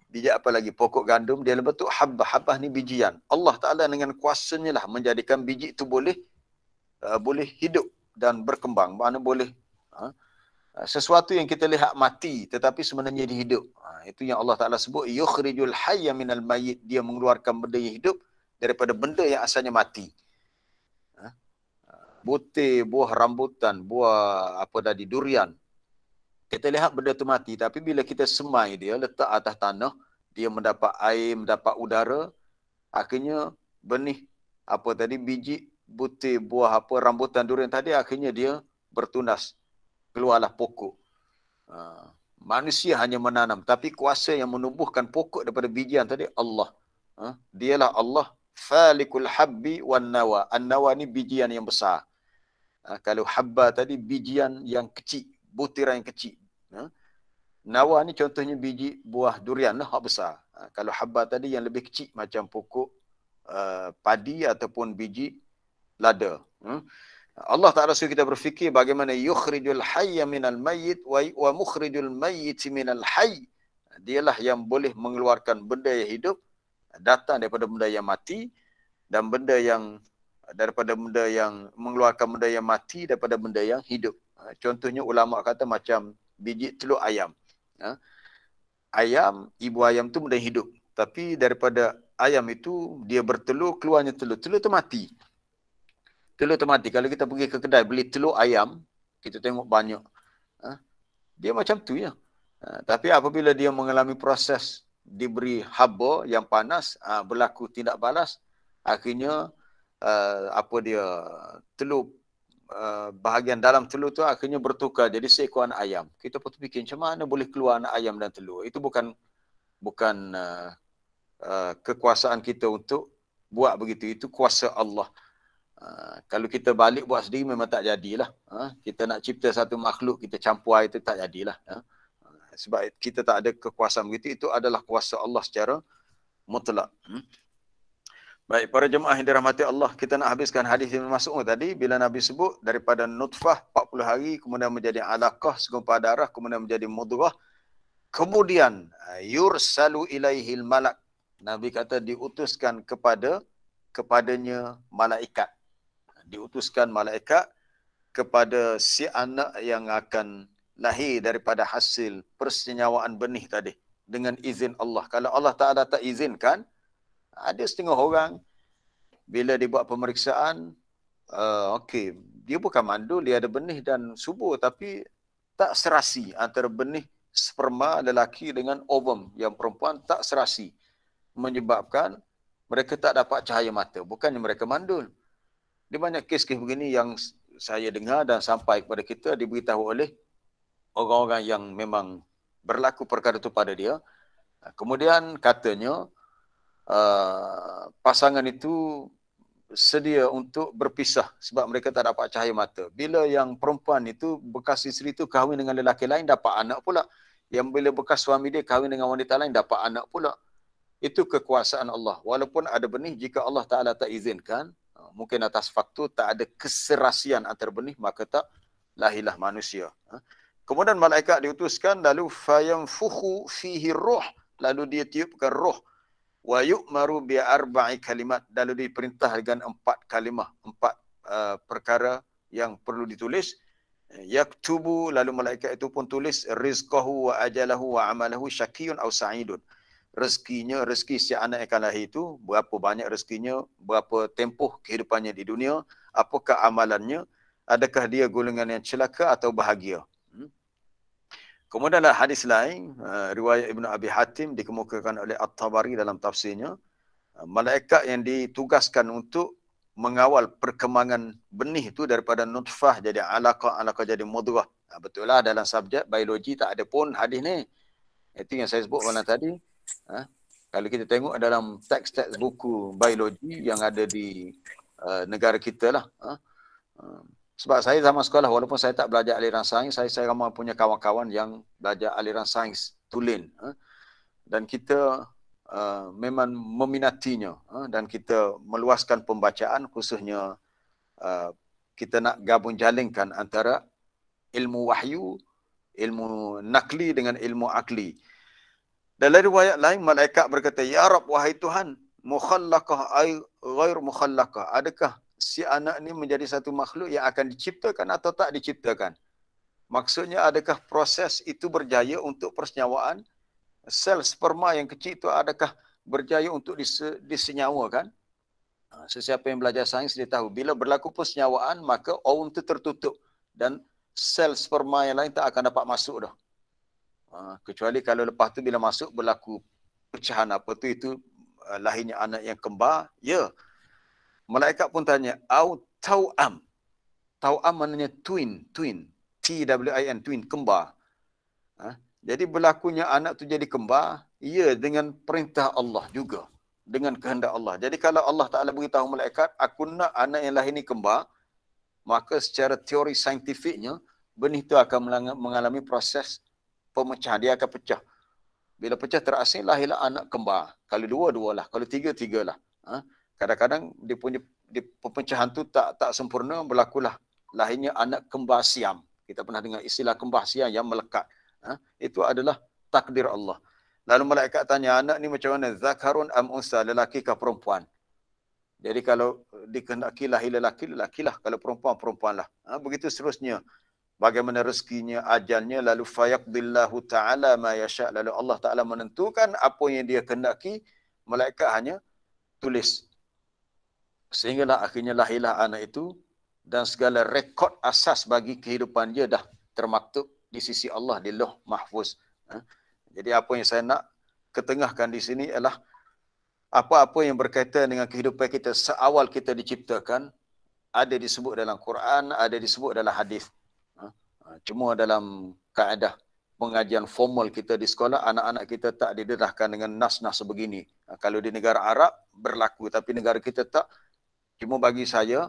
biji apa lagi, pokok gandum, dia bentuk habbah. Habbah ni bijian. Allah Ta'ala dengan kuasanya lah menjadikan biji itu boleh hidup dan berkembang. Mana boleh sesuatu yang kita lihat mati tetapi sebenarnya dia hidup. Itu yang Allah Ta'ala sebut yukhrijul hayya minal mayyit. Dia mengeluarkan benda yang hidup daripada benda yang asalnya mati. butir buah rambutan, buah apa tadi, durian. Kita lihat benda tu mati, tapi bila kita semai dia, letak atas tanah, dia mendapat air, mendapat udara, akhirnya benih apa tadi, biji butir buah apa rambutan durian tadi, akhirnya dia bertunas, keluarlah pokok. Manusia hanya menanam, tapi kuasa yang menumbuhkan pokok daripada bijian tadi Allah. Dialah Allah falikul habbi wan nawa. An-nawa ni bijian yang besar. Kalau habba tadi bijian yang kecil, butiran yang kecil. Nawa ni contohnya biji buah durian lah, besar. Kalau habba tadi yang lebih kecil, macam pokok padi ataupun biji lada. Allah Ta'ala suruh kita berfikir bagaimana yukhrijul hayya minal mayyit wa mukhrijul mayyit minal hayy. Dialah yang boleh mengeluarkan benda yang hidup datang daripada benda yang mati, dan benda yang daripada benda yang mengeluarkan benda yang mati daripada benda yang hidup. Contohnya ulama kata macam biji telur ayam. Ayam, ibu ayam tu benda hidup, tapi daripada ayam itu dia bertelur, keluarnya telur. Telur tu mati. Telur tu mati. Kalau kita pergi ke kedai beli telur ayam, kita tengok banyak. Dia macam tu ya. Tapi apabila dia mengalami proses diberi haba yang panas, berlaku tindak balas, akhirnya apa dia, telur, bahagian dalam telur tu akhirnya bertukar jadi seekor anak ayam. Kita pun fikir macam mana boleh keluar anak ayam dan telur. Itu bukan kekuasaan kita untuk buat begitu. Itu kuasa Allah. Kalau kita balik buat sendiri memang tak jadilah. Kita nak cipta satu makhluk, kita campur air itu tak jadilah. Sebab kita tak ada kekuasaan begitu. Itu adalah kuasa Allah secara mutlak. Baik, para jemaah yang dirahmati Allah, kita nak habiskan hadis Ibn Mas'ud tadi, bila Nabi sebut daripada nutfah 40 hari, kemudian menjadi alaqah, segumpal darah, kemudian menjadi mudghah, kemudian yursalu ilaihil malak. Nabi kata diutuskan kepadanya malaikat. Diutuskan malaikat kepada si anak yang akan lahir daripada hasil persenyawaan benih tadi dengan izin Allah. Kalau Allah Ta'ala tak izinkan, ada setengah orang bila dibuat pemeriksaan, okey, dia bukan mandul, dia ada benih dan subur, tapi tak serasi antara benih sperma lelaki dengan ovum yang perempuan, tak serasi, menyebabkan mereka tak dapat cahaya mata. Bukannya mereka mandul. Dia banyak kes-kes begini yang saya dengar dan sampai kepada kita, diberitahu oleh orang-orang yang memang berlaku perkara itu pada dia. Kemudian katanya pasangan itu sedia untuk berpisah sebab mereka tak dapat cahaya mata. Bila yang perempuan itu, bekas isteri itu kahwin dengan lelaki lain, dapat anak pula. Yang bila bekas suami dia kahwin dengan wanita lain, dapat anak pula. Itu kekuasaan Allah. Walaupun ada benih, jika Allah Ta'ala tak izinkan, mungkin atas faktor tak ada keserasian antara benih, maka tak lahirlah manusia. Kemudian malaikat diutuskan, lalu fayanfukhu fihi ruh, lalu dia tiupkan roh. Wa yu'maru bi arba'i kalimat, lalu diperintah dengan 4 kalimah, 4 perkara yang perlu ditulis. Yaktubu, lalu malaikat itu pun tulis rizqahu wa ajalahu wa amalahu syakiyun aw sa'idun. Rezekinya, rezeki si anak yang akan lahir itu, berapa banyak rezekinya, berapa tempoh kehidupannya di dunia, apakah amalannya, adakah dia golongan yang celaka atau bahagia. Kemudian ada hadis lain, riwayat Ibn Abi Hatim, dikemukakan oleh At-Tabari dalam tafsirnya, malaikat yang ditugaskan untuk mengawal perkembangan benih itu daripada nutfah jadi alaqah, alaqah jadi mudghah. Betul lah, dalam subjek biologi tak ada pun hadis ni. Itu yang saya sebut malam tadi. Kalau kita tengok dalam teks-teks buku biologi yang ada di negara kita lah. Sebab saya zaman sekolah, walaupun saya tak belajar aliran sains, saya ramai punya kawan-kawan yang belajar aliran sains tulen. Dan kita memang meminatinya. Dan kita meluaskan pembacaan, khususnya kita nak gabung jalinkan antara ilmu wahyu, ilmu nakli dengan ilmu akli. Dalam riwayat lain, malaikat berkata, Ya Rab, wahai Tuhan, mukhallaqah ay ghair mukhallaqah. Adakah si anak ni menjadi satu makhluk yang akan diciptakan atau tak diciptakan? Maksudnya, adakah proses itu berjaya untuk persenyawaan? Sel sperma yang kecil itu adakah berjaya untuk disenyawakan? Sesiapa yang belajar sains dia tahu bila berlaku persenyawaan maka aum itu tertutup dan sel sperma yang lain tak akan dapat masuk dah. Kecuali kalau lepas tu bila masuk berlaku pecahan apa tu itu lahirnya anak yang kembar. Ya. Malaikat pun tanya, au tau'am. Tau'am maknanya twin. T-W-I-N, twin, kembar. Jadi berlakunya anak tu jadi kembar, ya dengan perintah Allah juga. Dengan kehendak Allah. Jadi kalau Allah Ta'ala beritahu malaikat, aku nak anak yang lahir ni kembar, maka secara teori saintifiknya, benih itu akan mengalami proses pemecahan. Dia akan pecah. Bila pecah terasing, lahirlah anak kembar. Kalau dua lah. Kalau tiga lah. Kadang-kadang dia punya pemecahan tu tak sempurna, berlakulah lahirnya anak kembar siam. Kita pernah dengar istilah kembar siam yang melekat. Itu adalah takdir Allah. Lalu malaikat tanya, anak ni macam mana? Zakarun am unsa, lelaki kah perempuan? Jadi kalau dikehendaki lahir lelaki, lelakilah. Kalau perempuan, perempuanlah. Begitu seterusnya. Bagaimana rezekinya, ajalnya, lalu fayaqdillahu ta'ala ma yasha'. Lalu Allah Ta'ala menentukan apa yang dia kehendaki, malaikat hanya tulis. Sehinggalah akhirnya lahirlah anak itu dan segala rekod asas bagi kehidupan dia dah termaktub di sisi Allah di Lauh Mahfuz. Jadi apa yang saya nak ketengahkan di sini ialah apa-apa yang berkaitan dengan kehidupan kita seawal kita diciptakan ada disebut dalam Quran, ada disebut dalam hadis. Cuma dalam kaedah pengajian formal kita di sekolah, anak-anak kita tak didedahkan dengan nas-nas sebegini. Kalau di negara Arab berlaku, tapi negara kita tak. Cuma bagi saya,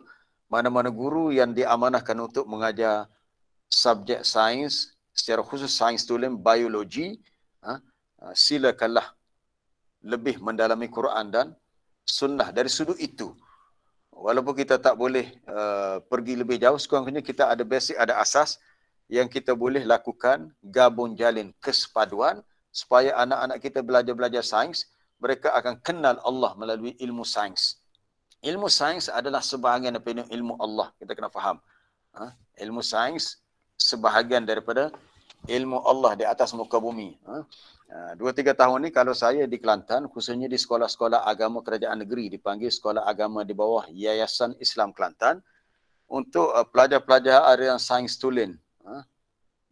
mana-mana guru yang diamanahkan untuk mengajar subjek sains, secara khusus sains tulen, biologi, silakanlah lebih mendalami Quran dan sunnah dari sudut itu. Walaupun kita tak boleh pergi lebih jauh, sekurang-kurangnya kita ada basic, ada asas yang kita boleh lakukan, gabung jalin kesepaduan supaya anak-anak kita belajar sains, mereka akan kenal Allah melalui ilmu sains. Ilmu sains adalah sebahagian daripada ilmu Allah. Kita kena faham. Ilmu sains sebahagian daripada ilmu Allah di atas muka bumi. 2-3 tahun ni kalau saya di Kelantan, khususnya di sekolah-sekolah agama kerajaan negeri, dipanggil sekolah agama di bawah Yayasan Islam Kelantan, untuk pelajar-pelajar aliran sains tulen.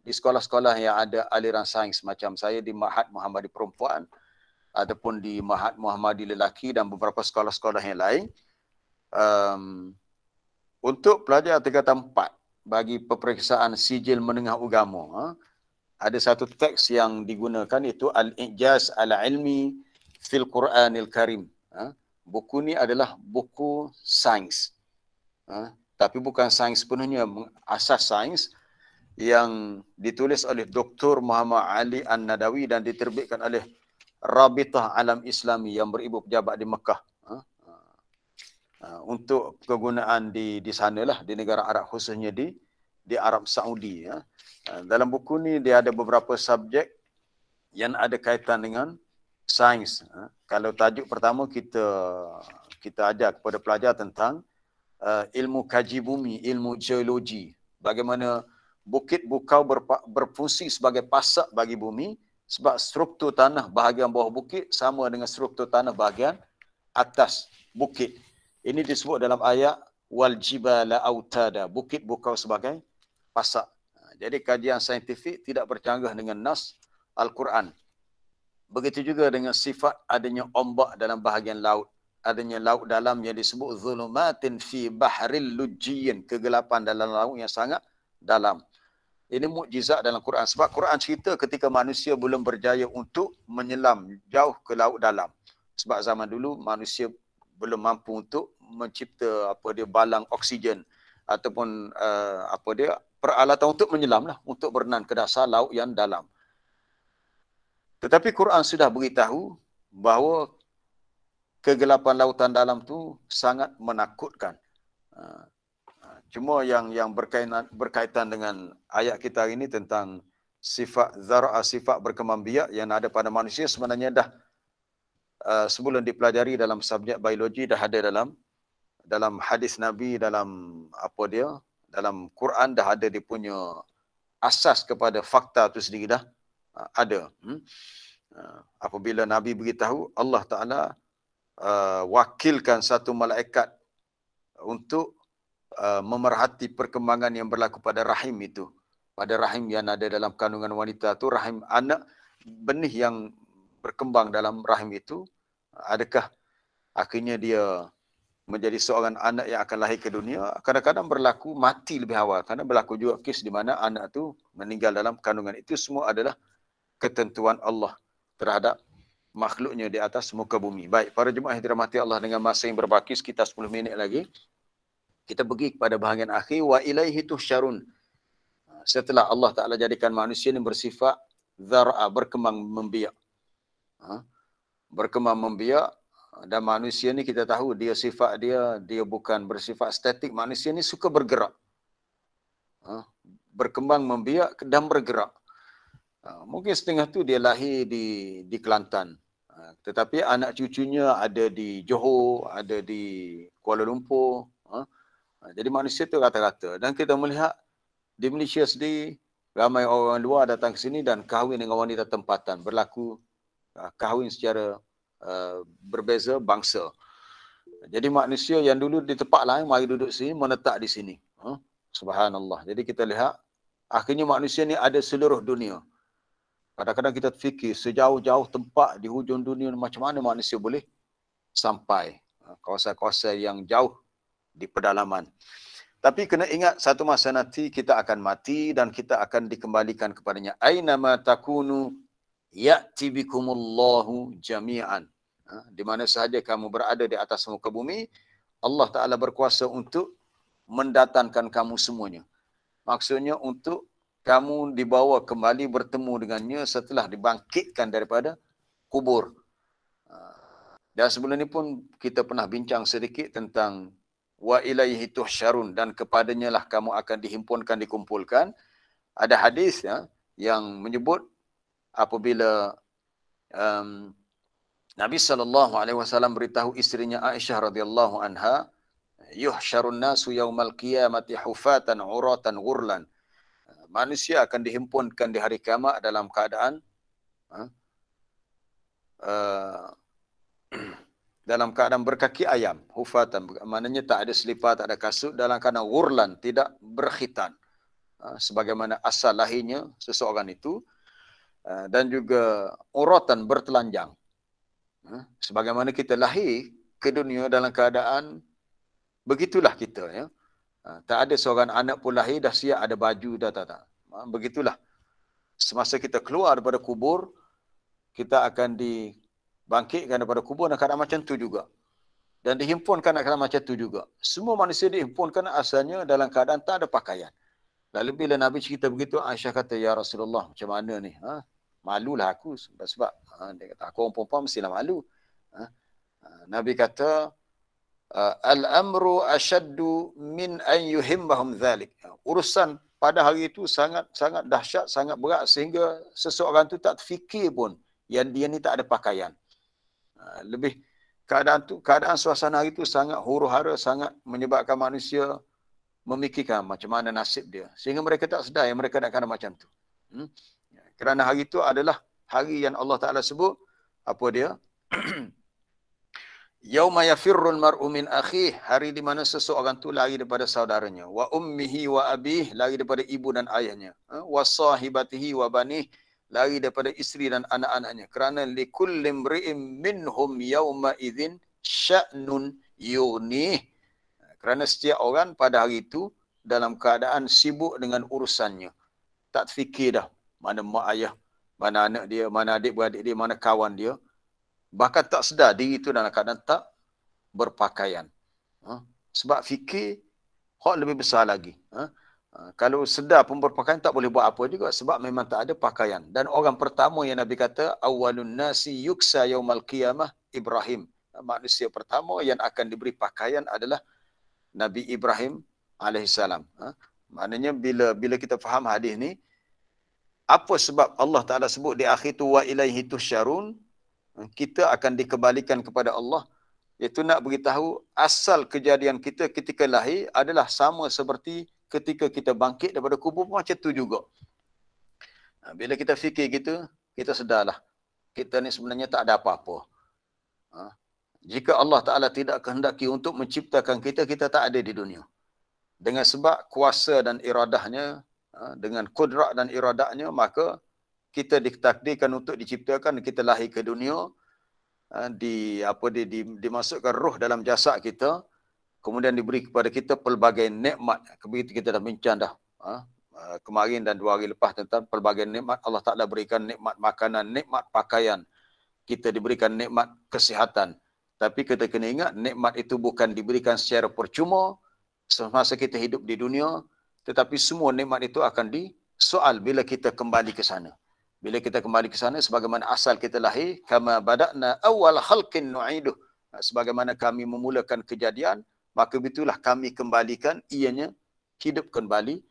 Di sekolah-sekolah yang ada aliran sains, macam saya di Mahat Muhammadi Perempuan, ataupun di Mahat Muhammadi Lelaki dan beberapa sekolah-sekolah yang lain, untuk pelajar tingkatan 4 bagi peperiksaan sijil menengah agama, ada satu teks yang digunakan itu Al-Ijaz Al-Ilmi fil Quranil Karim. Buku ni adalah buku sains. Tapi bukan sains sepenuhnya, asas sains yang ditulis oleh Dr. Muhammad Ali An-Nadawi dan diterbitkan oleh Rabitah Alam Islami yang beribu pejabat di Mekah. Untuk kegunaan di sanalah, di negara Arab, khususnya di Arab Saudi. Dalam buku ni dia ada beberapa subjek yang ada kaitan dengan sains. Kalau tajuk pertama kita ajar kepada pelajar tentang ilmu kaji bumi, ilmu geologi. Bagaimana bukit bukau berfungsi sebagai pasak bagi bumi, sebab struktur tanah bahagian bawah bukit sama dengan struktur tanah bahagian atas bukit. Ini disebut dalam ayat wal jibala autada, bukit bukau sebagai pasak. Jadi kajian saintifik tidak bercanggah dengan nas Al-Quran. Begitu juga dengan sifat adanya ombak dalam bahagian laut. Adanya laut dalam yang disebut zulumatin fi bahril lujjiyin, kegelapan dalam laut yang sangat dalam. Ini mukjizat dalam Quran. Sebab Quran cerita ketika manusia belum berjaya untuk menyelam jauh ke laut dalam. Sebab zaman dulu manusia belum mampu untuk mencipta balang oksigen ataupun peralatan untuk menyelam lah, untuk berenang ke dasar laut yang dalam. Tetapi Quran sudah beritahu bahawa kegelapan lautan dalam tu sangat menakutkan. Cuma yang berkaitan dengan ayat kita ini tentang sifat zara'ah, sifat berkembang biak yang ada pada manusia, sebenarnya dah sebelum dipelajari dalam subjek biologi dah ada dalam hadis Nabi, dalam dalam Quran dah ada dia punya asas kepada fakta tu sendiri dah ada. Apabila Nabi beritahu Allah Ta'ala wakilkan satu malaikat untuk memerhati perkembangan yang berlaku pada rahim itu. Pada rahim yang ada dalam kandungan wanita itu, rahim anak, benih yang berkembang dalam rahim itu, adakah akhirnya dia menjadi seorang anak yang akan lahir ke dunia. Kadang-kadang berlaku mati lebih awal. Karena berlaku juga kes di mana anak itu meninggal dalam kandungan. Itu semua adalah ketentuan Allah terhadap makhluknya di atas muka bumi. Baik, para jemaah yang dirahmati Allah, dengan masa yang berbaki sekitar 10 minit lagi, kita pergi kepada bahagian akhir. Wa ilaihi tuhsyarun. Setelah Allah Ta'ala jadikan manusia ini bersifat zar'a, berkembang membiak. Berkembang membiak, dan manusia ni kita tahu dia sifat dia bukan bersifat statik. Manusia ni suka bergerak. Berkembang membiak dan bergerak. Mungkin setengah tu dia lahir di Kelantan. Tetapi anak cucunya ada di Johor, ada di Kuala Lumpur. Jadi manusia tu rata-rata. Dan kita melihat di Malaysia sendiri, ramai orang luar datang ke sini dan kahwin dengan wanita tempatan. Berlaku kahwin secara berbeza bangsa. Jadi manusia yang dulu di tempat lain, mari duduk sini, menetap di sini. Subhanallah. Jadi kita lihat, akhirnya manusia ni ada seluruh dunia. Kadang-kadang kita fikir, sejauh-jauh tempat di hujung dunia, macam mana manusia boleh sampai kawasan-kawasan yang jauh di pedalaman. Tapi kena ingat, satu masa nanti kita akan mati dan kita akan dikembalikan kepadanya. Ainama takunu ya'ti bikumullahu jami'an. Di mana sahaja kamu berada di atas muka bumi, Allah Ta'ala berkuasa untuk mendatangkan kamu semuanya. Maksudnya untuk kamu dibawa kembali bertemu dengannya setelah dibangkitkan daripada kubur. Dan sebelum ini pun kita pernah bincang sedikit tentang wa ilaihi tuhsyarun, dan kepadanya lah kamu akan dihimpunkan, dikumpulkan. Ada hadis yang menyebut apabila Nabi SAW beritahu isterinya Aisyah radhiyallahu anha, yuhsyarun nasu yaumal qiyamati hufatan uratan ghurlan. Manusia akan dihimpunkan di hari kiamat dalam keadaan dalam keadaan berkaki ayam, hufatan, maknanya tak ada selipar, tak ada kasut, dalam keadaan ghurlan, tidak berkhitan. Sebagaimana asal lahirnya seseorang itu, dan juga uratan, bertelanjang. Sebagaimana kita lahir ke dunia dalam keadaan begitulah kita. Tak ada seorang anak pun lahir dah siap ada baju dah, tak. Begitulah. Semasa kita keluar daripada kubur, kita akan dibangkitkan daripada kubur dalam keadaan macam tu juga. Dan dihimpunkan dalam keadaan macam tu juga. Semua manusia dihimpunkan asalnya dalam keadaan tak ada pakaian. Lalu bila Nabi cerita begitu, Aisyah kata, ya Rasulullah, macam mana ni? Malulah aku sebab dia kata, aku orang perempuan mestilah malu. Nabi kata, al-amru asyaddu min an yuhimmahum dhalik. Urusan pada hari itu sangat dahsyat, sangat berat, sehingga seseorang tu tak terfikir pun yang dia ni tak ada pakaian. Lebih keadaan suasana hari itu sangat huru-hara, sangat menyebabkan manusia memikirkan macam mana nasib dia. Sehingga mereka tak sedar yang mereka nak kena macam tu. Kerana hari itu adalah hari yang Allah Ta'ala sebut, apa dia? Yauma yafirrul mar'u min akhih, hari di mana seseorang tu lari daripada saudaranya. Wa ummihi wa abih, lari daripada ibu dan ayahnya. Wa sahibatihi wa banih, lari daripada isteri dan anak-anaknya. Kerana likulli imri'in minhum yauma idzin sya'nun yughnih. Kerana setiap orang pada hari itu dalam keadaan sibuk dengan urusannya. Tak terfikir dah mana mak ayah, mana anak dia, mana adik-beradik dia, mana kawan dia. Bahkan tak sedar diri itu dalam keadaan tak berpakaian. Sebab fikir hak lebih besar lagi. Kalau sedar pun berpakaian tak boleh buat apa juga sebab memang tak ada pakaian. Dan orang pertama yang Nabi kata, awwalun nasi yuksa yaumal qiyamah Ibrahim. Manusia pertama yang akan diberi pakaian adalah Nabi Ibrahim alaihissalam. Maknanya bila kita faham hadis ni, apa sebab Allah Ta'ala sebut di akhir tu wa ilaihi tusyarun, kita akan dikembalikan kepada Allah, iaitu nak beritahu asal kejadian kita ketika lahir adalah sama seperti ketika kita bangkit daripada kubur pun macam tu juga. Bila kita fikir gitu, kita sedarlah kita ni sebenarnya tak ada apa-apa. Jika Allah Ta'ala tidak kehendaki untuk menciptakan kita, kita tak ada di dunia. Dengan sebab kuasa dan iradahnya, dengan kudrat dan iradahnya, maka kita ditakdirkan untuk diciptakan, kita lahir ke dunia, dimasukkan roh dalam jasad kita, kemudian diberi kepada kita pelbagai nikmat. Begitu kita dah bincang dah kemarin dan 2 hari lepas tentang pelbagai nikmat. Allah Ta'ala berikan nikmat makanan, nikmat pakaian, kita diberikan nikmat kesihatan. Tapi kita kena ingat, nikmat itu bukan diberikan secara percuma semasa kita hidup di dunia, tetapi semua nikmat itu akan disoal bila kita kembali ke sana. Bila kita kembali ke sana, sebagaimana asal kita lahir, kama bada'na awwal khalqin nu'iduh, sebagaimana kami memulakan kejadian, maka begitulah kami kembalikan, ianya hidup kembali.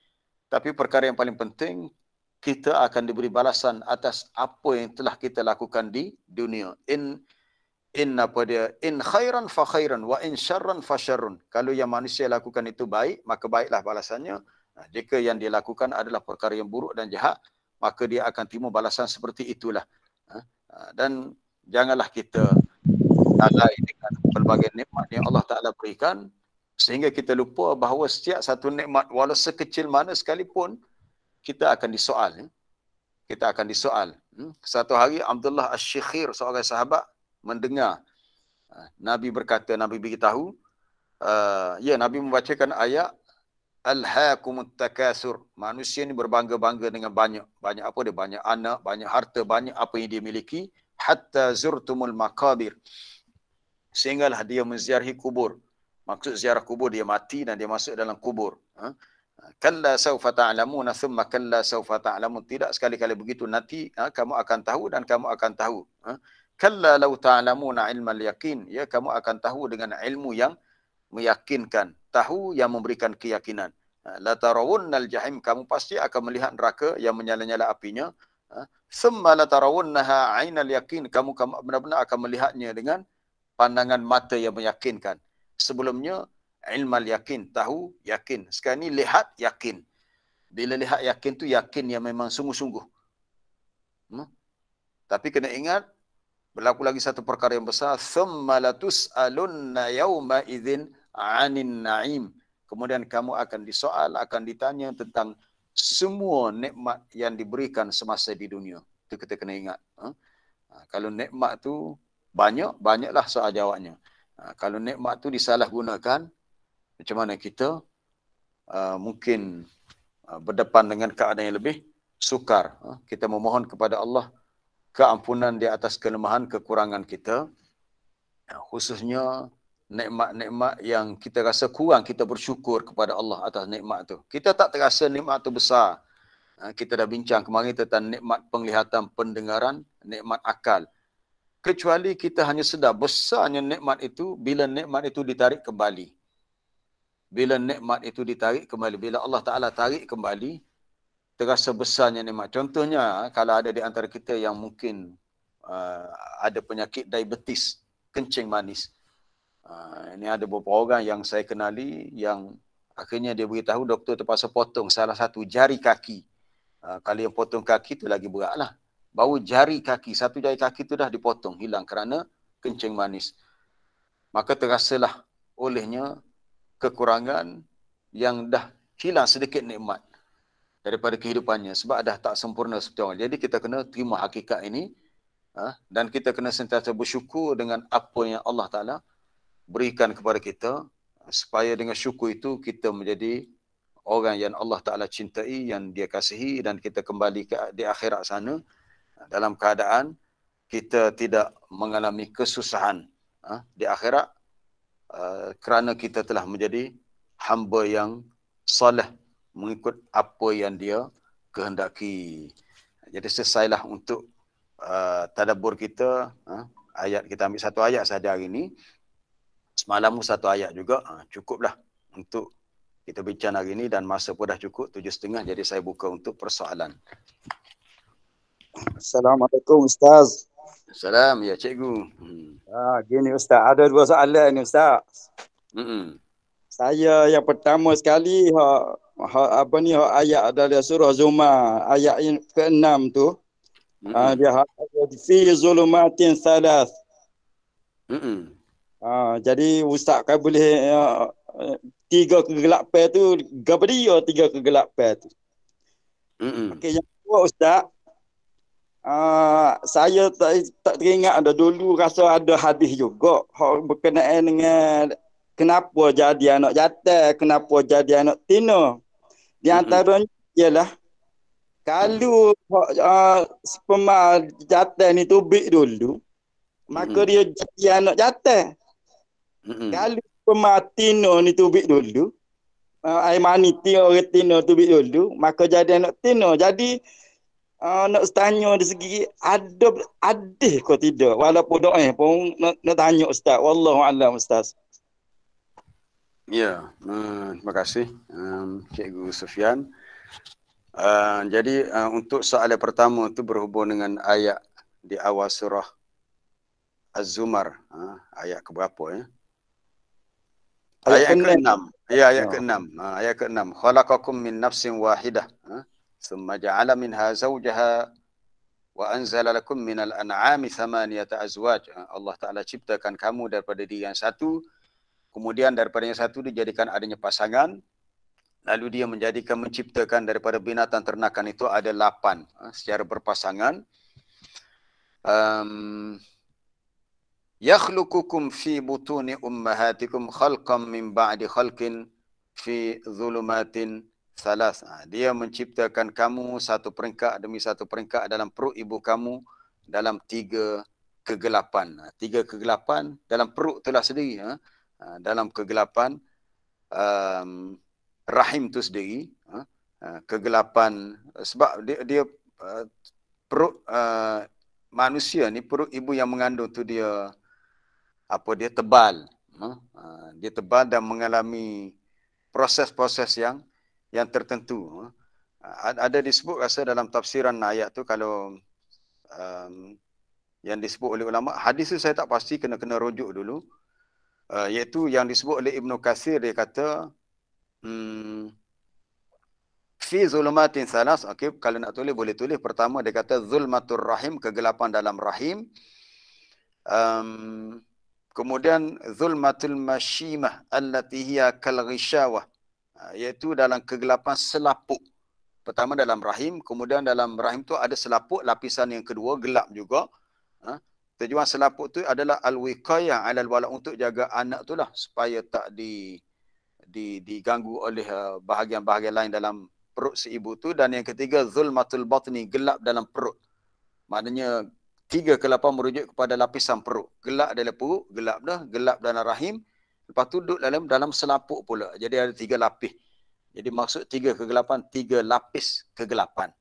Tapi perkara yang paling penting, kita akan diberi balasan atas apa yang telah kita lakukan di dunia. In khairan fa khairan wa in syarran fa syarrun. Kalau yang manusia lakukan itu baik, maka baiklah balasannya. Jika yang dia lakukan adalah perkara yang buruk dan jahat, maka dia akan terima balasan seperti itulah. Dan janganlah kita lalai dengan pelbagai nikmat yang Allah Ta'ala berikan, sehingga kita lupa bahawa setiap satu nikmat, walau sekecil mana sekalipun, kita akan disoal. Kita akan disoal. Satu hari Abdullah Asy-Syikhir, seorang sahabat, mendengar Nabi berkata, Nabi beritahu, Nabi membacakan ayat, Alhaakumut takasur. Manusia ni berbangga-bangga dengan banyak apa dia? Banyak anak, banyak harta, banyak apa yang dia miliki. Hatta zurtumul maqabir. Sehinggalah dia menziarahi kubur. Maksud ziarah kubur, dia mati dan dia masuk dalam kubur. Kalla sawfa ta'lamuna thumma kalla sawfa ta'lamun. Tidak, sekali-kali begitu, nanti kamu akan tahu dan kamu akan tahu. Kalla law ta'lamuna ilmal yaqin. Ya, kamu akan tahu dengan ilmu yang meyakinkan. Tahu yang memberikan keyakinan. La tarawunnal jahim, kamu pasti akan melihat neraka yang menyala-nyala apinya. Thumma la tarawunnaha 'ainal yaqin, kamu benar-benar akan melihatnya dengan pandangan mata yang meyakinkan. Sebelumnya ilmal yakin, tahu yakin. Sekarang ni lihat yakin. Bila lihat yakin tu yakin yang memang sungguh-sungguh. Tapi kena ingat, berlaku lagi satu perkara yang besar. Thumma latus'alunna yawma idzin 'anin na'im. Kemudian kamu akan disoal, akan ditanya tentang semua nikmat yang diberikan semasa di dunia. Itu kita kena ingat. Kalau nikmat tu banyaklah soal jawabnya. Kalau nikmat tu disalahgunakan, macam mana kita mungkin berdepan dengan keadaan yang lebih sukar. Kita memohon kepada Allah keampunan di atas kelemahan, kekurangan kita. Khususnya nikmat-nikmat yang kita rasa kurang, kita bersyukur kepada Allah atas nikmat tu. Kita tak terasa nikmat tu besar. Kita dah bincang kemarin tentang nikmat penglihatan, pendengaran, nikmat akal. Kecuali kita hanya sedar besarnya nikmat itu bila nikmat itu ditarik kembali. Bila nikmat itu ditarik kembali, bila Allah Ta'ala tarik kembali, terasa besarnya nikmat. Contohnya, kalau ada di antara kita yang mungkin ada penyakit diabetes, kencing manis. Ini ada beberapa orang yang saya kenali yang akhirnya dia beritahu doktor terpaksa potong salah satu jari kaki. Kalau yang potong kaki tu lagi berat lah. Baru jari kaki, satu jari kaki tu dah dipotong, hilang kerana kencing manis. Maka terasalah olehnya kekurangan yang dah hilang sedikit nikmat daripada kehidupannya sebab dah tak sempurna seperti orang. Jadi kita kena terima hakikat ini dan kita kena sentiasa bersyukur dengan apa yang Allah Ta'ala berikan kepada kita, supaya dengan syukur itu kita menjadi orang yang Allah Ta'ala cintai, yang dia kasihi, dan kita kembali di akhirat sana dalam keadaan kita tidak mengalami kesusahan di akhirat kerana kita telah menjadi hamba yang saleh mengikut apa yang dia kehendaki. Jadi selesailah untuk tadabbur kita. Ayat kita ambil satu ayat sahaja hari ini. Semalam satu ayat juga, cukuplah untuk kita bincang hari ini dan masa pun dah cukup 7.30, jadi saya buka untuk persoalan. Assalamualaikum Ustaz. Salam, ya cikgu. Gini Ustaz, ada dua soalan ni Ustaz. Saya yang pertama sekali ayat dari surah Zumar, ayat yang ke-6 tu. Dia fi zulumatin thalath. Jadi ustaz kan boleh 3 kegelapan tu gapo dia 3 kegelapan tu. Okey, yang kedua ustaz, saya tak teringat ada dulu rasa ada hadis juga hak berkenaan dengan kenapa jadi anak jantan, kenapa jadi anak tina. Di antaranya ialah kalau sperma jantan ni tubik dulu, maka dia jadi anak jantan. Kalau sperma tina ni tubik dulu, air mani orang tina tubik dulu, maka jadi anak tina. Jadi nak tanya dari segi ada ke tidak, walaupun doa pun nak tanya ustaz. Wallahu a'lam ustaz. Ya, terima kasih Cikgu Sufyan. Jadi untuk soalan pertama itu berhubung dengan ayat di awal surah Az-Zumar. Ayat keberapa ya? Ayat ke-6. Ya, ayat ke-6. Ayat ke-6. Khalaqakum min nafsin wahidah. Thumma ja'ala minha zawjaha wa anzala lakum minal an'ami thamaniyata azwaj. Allah Ta'ala ciptakan kamu daripada diri yang satu. Kemudian daripada yang satu dijadikan adanya pasangan. Lalu dia menciptakan daripada binatang ternakan itu ada 8 secara berpasangan. Yakhluqukum fi butuni ummahatikum khalqan min ba'di khalqin fi dhulumatin thalas. Dia menciptakan kamu satu peringkat demi satu peringkat dalam perut ibu kamu dalam 3 kegelapan. 3 kegelapan dalam perut itulah sendiri. Dalam kegelapan rahim tu sendiri. Kegelapan sebab dia perut manusia ni, perut ibu yang mengandung tu dia tebal. Dia tebal dan mengalami proses-proses yang tertentu. Ada disebut rasa dalam tafsiran ayat tu, kalau yang disebut oleh ulama, hadis tu saya tak pasti, kena rujuk dulu. Iaitu yang disebut oleh Ibnu Katsir, dia kata fi zulumatin salas. Okey, kalau nak tulis boleh tulis. Pertama dia kata zulmatur rahim, kegelapan dalam rahim. Kemudian zulmatul mashimah allati hiya kal ghishawah, iaitu dalam kegelapan selaput. Pertama dalam rahim, kemudian dalam rahim tu ada selaput, lapisan yang kedua gelap juga. Tujuan selaput tu adalah al-wiqayah 'alal walad, untuk jaga anak tu lah supaya tak diganggu oleh bahagian-bahagian lain dalam perut si ibu tu. Dan yang ketiga zulmatul batni, gelap dalam perut. Maknanya 3 kegelapan merujuk kepada lapisan perut. Gelap dalam perut, gelap dalam rahim. Lepas tu duduk dalam selaput pula. Jadi ada 3 lapis. Jadi maksud 3 kegelapan, 3 lapis kegelapan.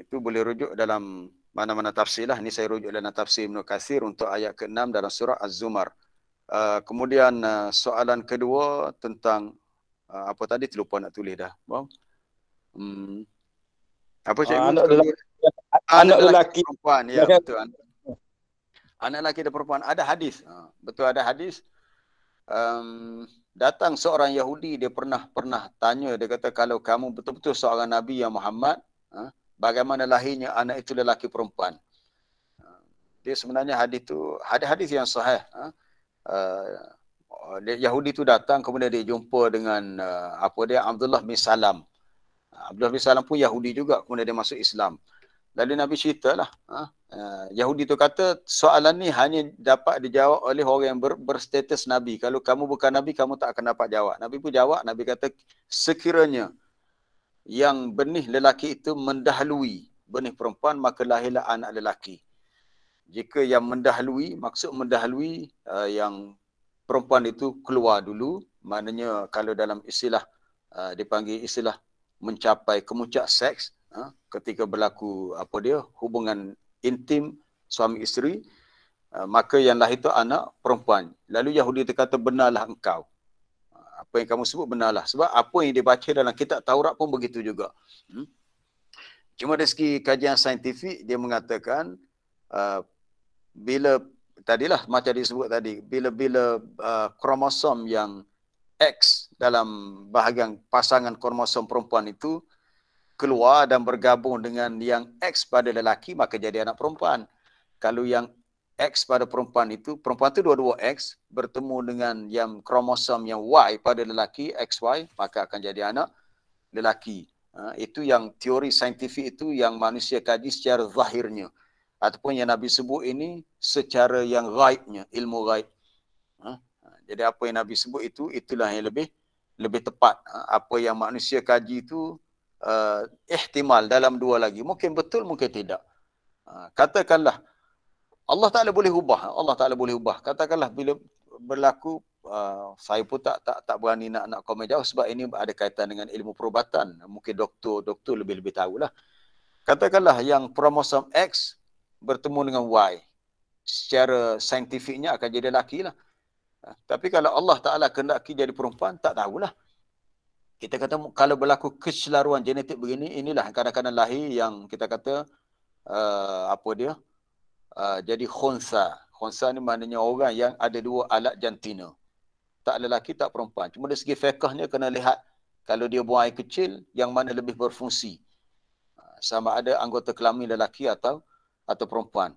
Itu boleh rujuk dalam mana-mana tafsir lah. Ini saya rujuk dalam tafsir Ibnu Katsir untuk ayat ke-6 dalam surah Az-Zumar. Kemudian soalan kedua tentang apa tadi, terlupa nak tulis dah. Apa cikgu? Anak lelaki perempuan. Ya, betul. Anak lelaki dan perempuan. Ada hadis. Betul, ada hadis. Datang seorang Yahudi, dia pernah tanya, dia kata, kalau kamu betul-betul seorang Nabi yang Muhammad, bagaimana lahirnya anak itu lelaki perempuan? Dia sebenarnya hadis yang sahih. Yahudi itu datang, kemudian dia jumpa dengan Abdullah bin Salam. Abdullah bin Salam pun Yahudi juga, kemudian dia masuk Islam. Lalu Nabi ceritalah, Yahudi itu kata, soalan ni hanya dapat dijawab oleh orang yang berstatus Nabi. Kalau kamu bukan Nabi, kamu tak akan dapat jawab. Nabi pun jawab, Nabi kata, sekiranya yang benih lelaki itu mendahului benih perempuan, maka lahirlah anak lelaki. Jika yang mendahului, maksud mendahului yang perempuan itu keluar dulu, maknanya kalau dalam istilah dipanggil istilah mencapai kemuncak seks, ketika berlaku hubungan intim suami isteri, maka yang lahir itu anak perempuan. Lalu Yahudi itu kata, benarlah engkau. Apa yang kamu sebut benarlah. Sebab apa yang dibaca dalam kitab Taurat pun begitu juga. Cuma dari segi kajian saintifik, dia mengatakan bila tadilah macam disebut tadi, bila kromosom yang X dalam bahagian pasangan kromosom perempuan itu keluar dan bergabung dengan yang X pada lelaki, maka jadi anak perempuan. Kalau yang X pada perempuan itu dua-dua X bertemu dengan yang kromosom yang Y pada lelaki, XY, maka akan jadi anak lelaki. Itu yang teori saintifik itu yang manusia kaji secara zahirnya. Ataupun yang Nabi sebut ini secara yang gaibnya, ilmu gaib. Jadi apa yang Nabi sebut itu, itulah yang lebih tepat. Apa yang manusia kaji itu ihtimal dalam dua lagi. Mungkin betul, mungkin tidak. Katakanlah, Allah Ta'ala boleh ubah. Allah Ta'ala boleh ubah. Katakanlah bila berlaku, saya pun tak berani nak komen jauh sebab ini ada kaitan dengan ilmu perubatan. Mungkin doktor lebih tahulah. Katakanlah yang kromosom X bertemu dengan Y. Secara saintifiknya akan jadi lelaki lah. Tapi kalau Allah Ta'ala kehendaki jadi perempuan, tak tahulah. Kita kata kalau berlaku kecelaruan genetik begini, inilah kadang-kadang lahir yang kita kata jadi khunsa. Khunsa ni maknanya orang yang ada dua alat jantina. Tak lelaki, tak perempuan. Cuma dari segi fiqahnya kena lihat kalau dia buang air kecil, yang mana lebih berfungsi. Sama ada anggota kelamin lelaki atau perempuan.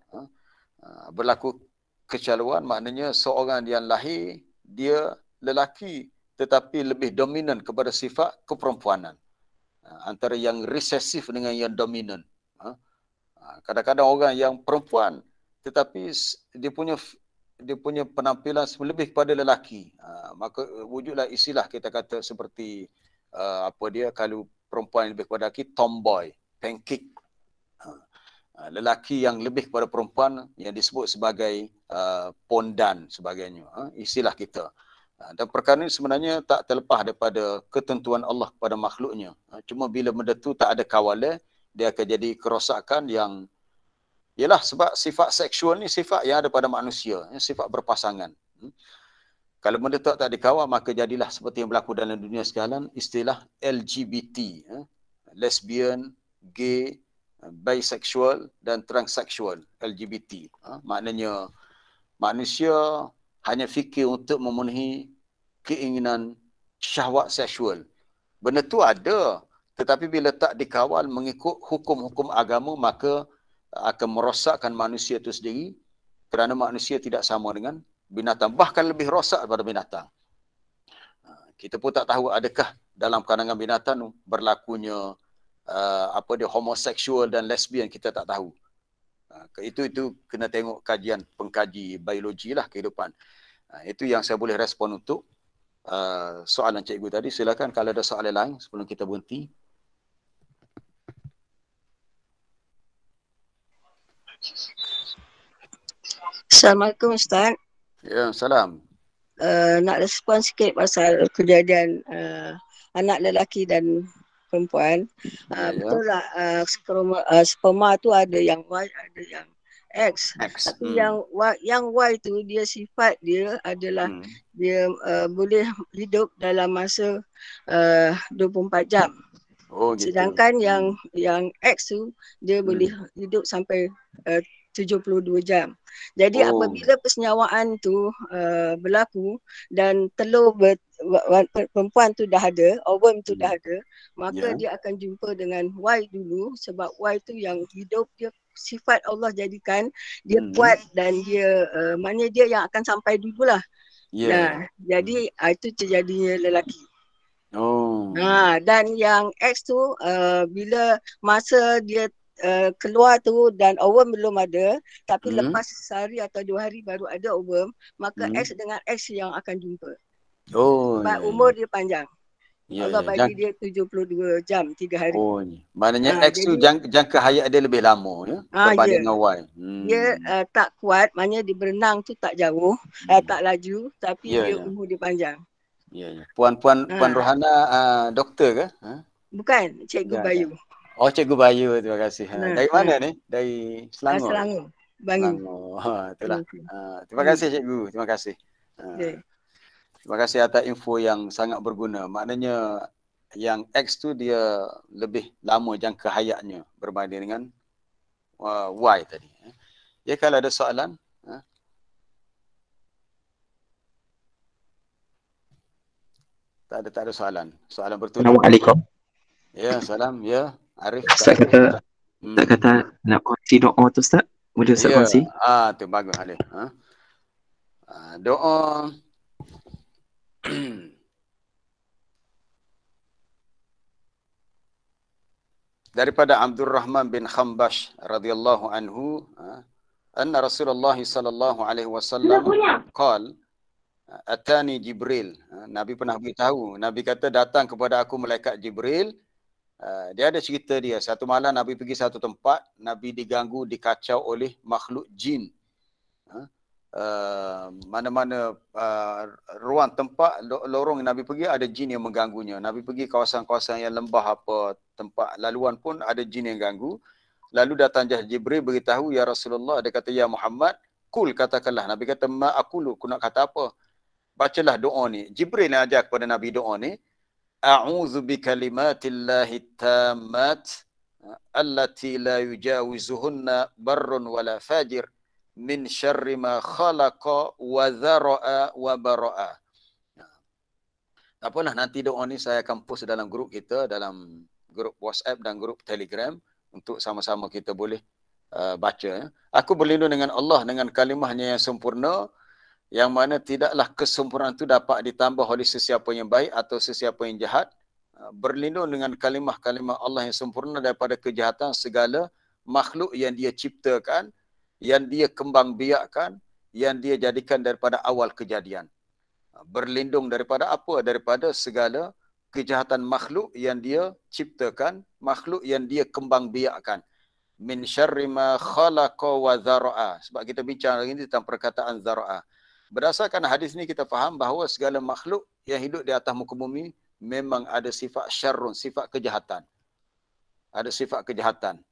Berlaku kecelaruan maknanya seorang yang lahir, dia lelaki tetapi lebih dominan kepada sifat keperempuanan. Antara yang resesif dengan yang dominan. Kadang-kadang orang yang perempuan tetapi dia punya penampilan lebih kepada lelaki. Maka wujudlah istilah kita kata seperti kalau perempuan lebih kepada lelaki, tomboy, pancake. Lelaki yang lebih kepada perempuan yang disebut sebagai pondan sebagainya. Istilah kita. Dan perkara ini sebenarnya tak terlepas daripada ketentuan Allah kepada makhluknya. Cuma bila benda tu tak ada kawalan, dia akan jadi kerosakan yang ialah sebab sifat seksual ni sifat yang ada pada manusia, sifat berpasangan. Kalau benda tu tak dikawal, maka jadilah seperti yang berlaku dalam dunia sekarang, istilah LGBT, lesbian, gay, bisexual dan transseksual, LGBT. Maknanya manusia hanya fikir untuk memenuhi keinginan syahwat seksual. Benda tu ada, tetapi bila tak dikawal mengikut hukum-hukum agama, maka akan merosakkan manusia itu sendiri, kerana manusia tidak sama dengan binatang, bahkan lebih rosak daripada binatang. Kita pun tak tahu adakah dalam kalangan binatang berlakunya homoseksual dan lesbian, kita tak tahu. Itu kena tengok kajian pengkaji biologi lah kehidupan. Itu yang saya boleh respon untuk soalan cikgu tadi. Silakan kalau ada soalan lain sebelum kita berhenti. Assalamualaikum Ustaz. Ya, salam. Nak respon sikit pasal kejadian anak lelaki dan perempuan. Betul lah, sperma tu ada yang Y, ada yang X. Tapi yang Y tu dia sifat dia adalah dia boleh hidup dalam masa 24 jam. Gitu. Sedangkan yang X tu dia boleh hidup sampai 72 jam. Jadi apabila persenyawaan tu berlaku dan telur perempuan tu dah ada, ovum tu dah ada, maka dia akan jumpa dengan Y dulu, sebab Y tu yang hidup, dia sifat Allah jadikan dia kuat dan dia maknanya dia yang akan sampai dululah. Jadi itu terjadinya lelaki. Dan yang X tu bila masa dia keluar tu dan ovum belum ada, tapi lepas sehari atau 2 hari baru ada ovum, maka X dengan X yang akan jumpa. Sebab umur dia panjang. Allah bagi dia 72 jam, 3 hari. Maknanya X tu jangka hayat dia lebih lama ya, berbanding dengan Y. Dia tak kuat, maknanya dia berenang tu tak jauh, tak laju, tapi dia umur dia panjang. Puan Rohana doktor ke? Bukan, Cikgu Bayu. Oh, Cikgu Bayu, terima kasih. Dari mana ni? Dari Selangor? Selangor, Bangi. Itulah. Terima kasih Cikgu, terima kasih. Terima kasih atas info yang sangat berguna. Maknanya yang X tu dia lebih lama jangka hayatnya berbanding dengan Y tadi. Ya, kalau ada soalan? Tak ada soalan. Soalan bertulis. Assalamualaikum. Ya, salam. Ya, Arif. Ustaz kata nak kongsi doa tu Ustaz. Boleh Ustaz Ya, kongsi? tu bagus Halil. Doa daripada Abdul Rahman bin Khambash radhiyallahu anhu, anna Rasulullah sallallahu alaihi wasallam qala atani Jibril. Nabi pernah beritahu, Nabi kata datang kepada aku malaikat Jibril. Dia ada cerita dia. Satu malam Nabi pergi satu tempat, Nabi diganggu, dikacau oleh makhluk jin. Mana-mana ruang tempat, lorong yang Nabi pergi ada jin yang mengganggunya. Nabi pergi kawasan-kawasan yang lembah apa, tempat laluan pun ada jin yang ganggu. Lalu datang Jibril beritahu, ya Rasulullah, dia kata, ya Muhammad, kul katakanlah. Nabi kata, ma aqulu, aku nak kata apa? Bacalah doa ni. Jibril yang ajar kepada Nabi doa ni. A'udzu bikalimatillahi tammat allati la yujawizuhunna barrun wala fajir min syarri ma khalaqa wa dhara'a wa bara'a. Apalah, nanti doa ni saya akan post dalam grup kita, dalam grup WhatsApp dan grup Telegram untuk sama-sama kita boleh baca. Aku berlindung dengan Allah dengan kalimahnya yang sempurna, yang mana tidaklah kesempurnaan itu dapat ditambah oleh sesiapa yang baik atau sesiapa yang jahat. Berlindung dengan kalimah-kalimah Allah yang sempurna daripada kejahatan segala makhluk yang dia ciptakan, yang dia kembang biakkan, yang dia jadikan daripada awal kejadian. Berlindung daripada apa? Daripada segala kejahatan makhluk yang dia ciptakan, makhluk yang dia kembang biakkan. Min syarri ma khalaqa wa dhara'a. Sebab kita bincang hari ini tentang perkataan dhara'a. Berdasarkan hadis ini kita faham bahawa segala makhluk yang hidup di atas muka bumi memang ada sifat syarrun, sifat kejahatan. Ada sifat kejahatan.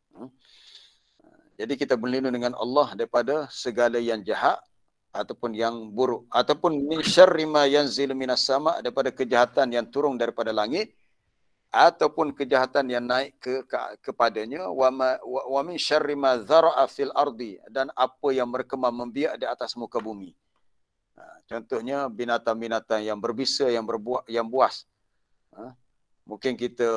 Jadi kita berlindung dengan Allah daripada segala yang jahat ataupun yang buruk, ataupun min syarri ma yanzilu minas sama, daripada kejahatan yang turun daripada langit, ataupun kejahatan yang naik kepadanya, wa min syarri ma dhara'a fil ardi, dan apa yang berkembang membiak di atas muka bumi. Contohnya binatang-binatang yang berbisa, yang buas. Mungkin kita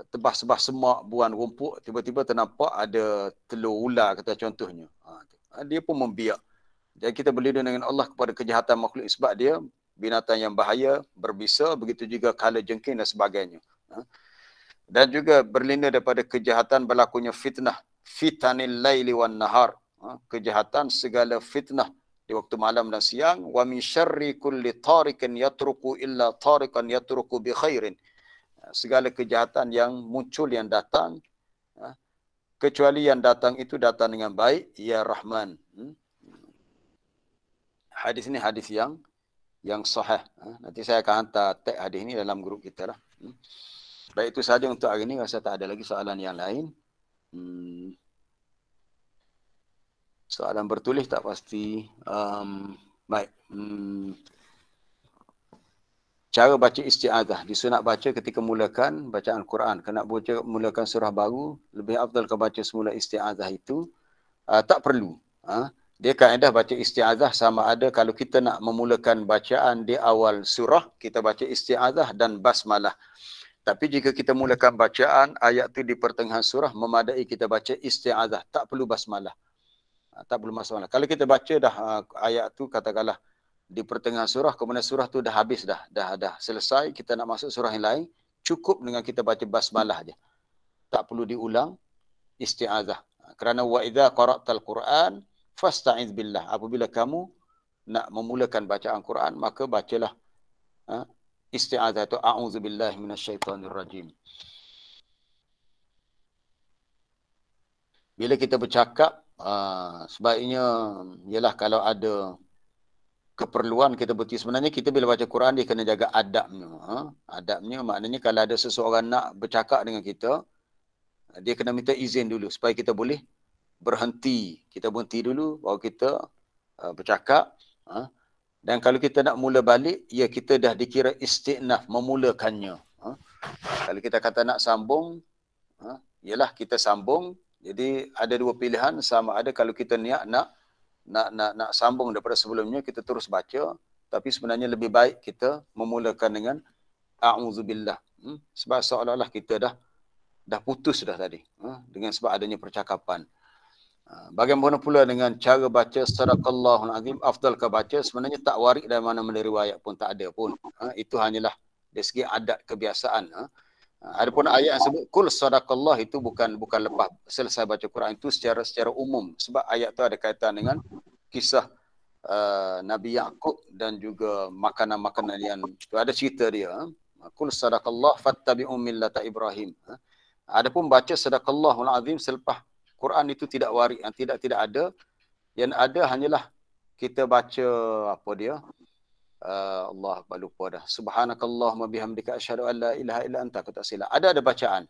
tebas-tebas semak, buan rumput, tiba-tiba ternampak ada telur ular kata contohnya. Dia pun membiak. Jadi kita berlindung dengan Allah kepada kejahatan makhluk sebab dia binatang yang bahaya, berbisa, begitu juga kala jengking dan sebagainya. Dan juga berlindung daripada kejahatan berlakunya fitnah, fitanil laili wan nahar. Kejahatan segala fitnah di waktu malam dan siang. Wa min syarri kulli tariqin yatruku illa tariqan yatruku bi khairin. Segala kejahatan yang muncul, yang datang, kecuali yang datang itu datang dengan baik, ya Rahman. Hadis ini hadis yang sahih. Nanti saya akan hantar tag hadis ini dalam grup kita lah. Baik, itu saja untuk hari ini. Rasa tak ada lagi soalan yang lain. Soalan bertulis tak pasti. Baik. Cara baca isti'adzah. Disunat baca ketika mulakan bacaan Quran. Kena mulakan surah baru, lebih afdal kau baca semula isti'adzah itu. Tak perlu. Dia kaedah baca isti'adzah sama ada kalau kita nak memulakan bacaan di awal surah, kita baca isti'adzah dan basmalah. Tapi jika kita mulakan bacaan ayat itu di pertengahan surah, memadai kita baca isti'adzah. Tak perlu basmalah. Tak perlu basmalah. Kalau kita baca dah ayat tu katakanlah di pertengahan surah, kemudian surah tu dah habis dah selesai, kita nak masuk surah yang lain, cukup dengan kita baca basmalah aja. Tak perlu diulang isti'adzah. Kerana wa idza qara'tal Quran fasta'iz billah. Apabila kamu nak memulakan bacaan Quran, maka bacalah isti'adzah itu, a'udzubillahi minasyaitonirrajim. Bila kita bercakap, sebaiknya ialah kalau ada keperluan kita berhenti. Sebenarnya kita bila baca Quran dia kena jaga adabnya. Adabnya maknanya kalau ada seseorang nak bercakap dengan kita, dia kena minta izin dulu supaya kita boleh berhenti. Kita berhenti dulu baru kita bercakap. Dan kalau kita nak mula balik, ya kita dah dikira isti'naf, memulakannya. Kalau kita kata nak sambung, ialah kita sambung. Jadi ada dua pilihan, sama ada kalau kita niat nak sambung daripada sebelumnya, kita terus baca. Tapi sebenarnya lebih baik kita memulakan dengan a'udzubillah. Sebab seolah-olah kita dah dah putus dah tadi dengan sebab adanya percakapan. Bagaimana pula dengan cara baca sadaqallahul azim, afdal ke baca, sebenarnya tak warik dari mana-mana riwayat pun, tak ada pun. Itu hanyalah dari segi adat kebiasaan. Adapun ayat yang sebut kul sadaqallah itu bukan lepas selesai baca Quran, itu secara umum, sebab ayat tu ada kaitan dengan kisah Nabi Yaqub dan juga makanan-makanan yang tu ada cerita dia. Kul sadaqallah fattabi'u millata Ibrahim. Adapun baca sadaqallahul azim selepas Quran itu tidak warik, yang tidak ada. Yang ada hanyalah kita baca apa dia? Allah lupa dah. Subhanakallahumma bihamdika asyhadu an la ilaha illa anta, aku tak silap. Ada bacaan.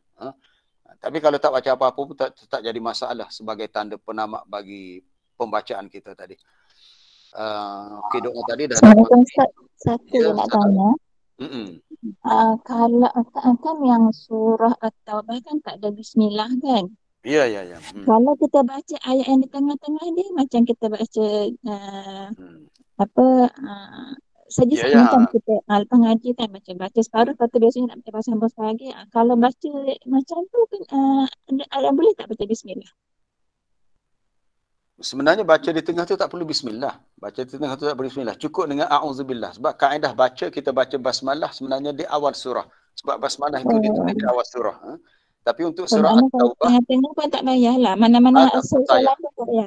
Tapi kalau tak baca apa-apa pun tak jadi masalah sebagai tanda penamak bagi pembacaan kita tadi. Okey, doa tadi dah dapat. Satu yang nak tanya. Kalau kan yang surah At-Taubah kan tak ada bismillah kan? Ya. Kalau kita baca ayat yang di tengah-tengah dia macam kita baca macam kita lepas ngaji kan baca separuh, lepas tu biasanya nak baca sambung lagi. Kalau baca macam tu ada boleh tak baca bismillah? Sebenarnya baca di tengah tu tak perlu bismillah. Baca di tengah tu tak perlu bismillah. Cukup dengan a'udzubillah. Sebab kaedah baca, kita baca basmalah sebenarnya di awal surah. Sebab basmalah itu ditulis di awal surah. Tapi untuk surah At-Taubah, tengah pun tak payahlah. Mana-mana soalan tu tak payah.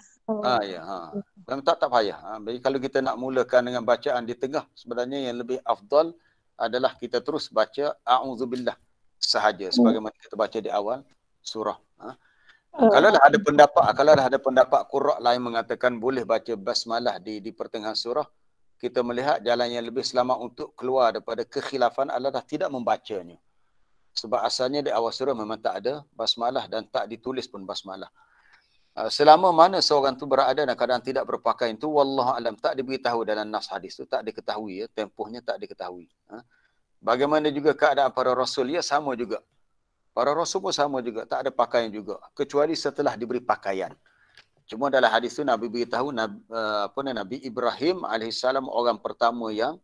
Tak payah. Jadi kalau kita nak mulakan dengan bacaan di tengah, sebenarnya yang lebih afdal adalah kita terus baca a'udzubillah sahaja. Sebagaimana kita baca di awal surah. Kalau ada pendapat qurra lain mengatakan boleh baca basmalah di pertengahan surah, kita melihat jalan yang lebih selamat untuk keluar daripada kekhilafan adalah tidak membacanya. Sebab asalnya di awal surah memang tak ada basmalah dan tak ditulis pun basmalah. Selama mana seorang tu berada dalam keadaan tidak berpakaian tu, wallahu alam, tak diberitahu dalam nas hadis tu, tak diketahui tempohnya tak diketahui. Bagaimana juga keadaan para rasul, sama juga. Para rasul pun sama juga, tak ada pakaian juga, kecuali setelah diberi pakaian. Cuma dalam hadis tu Nabi beritahu Nabi Ibrahim alaihissalam orang pertama yang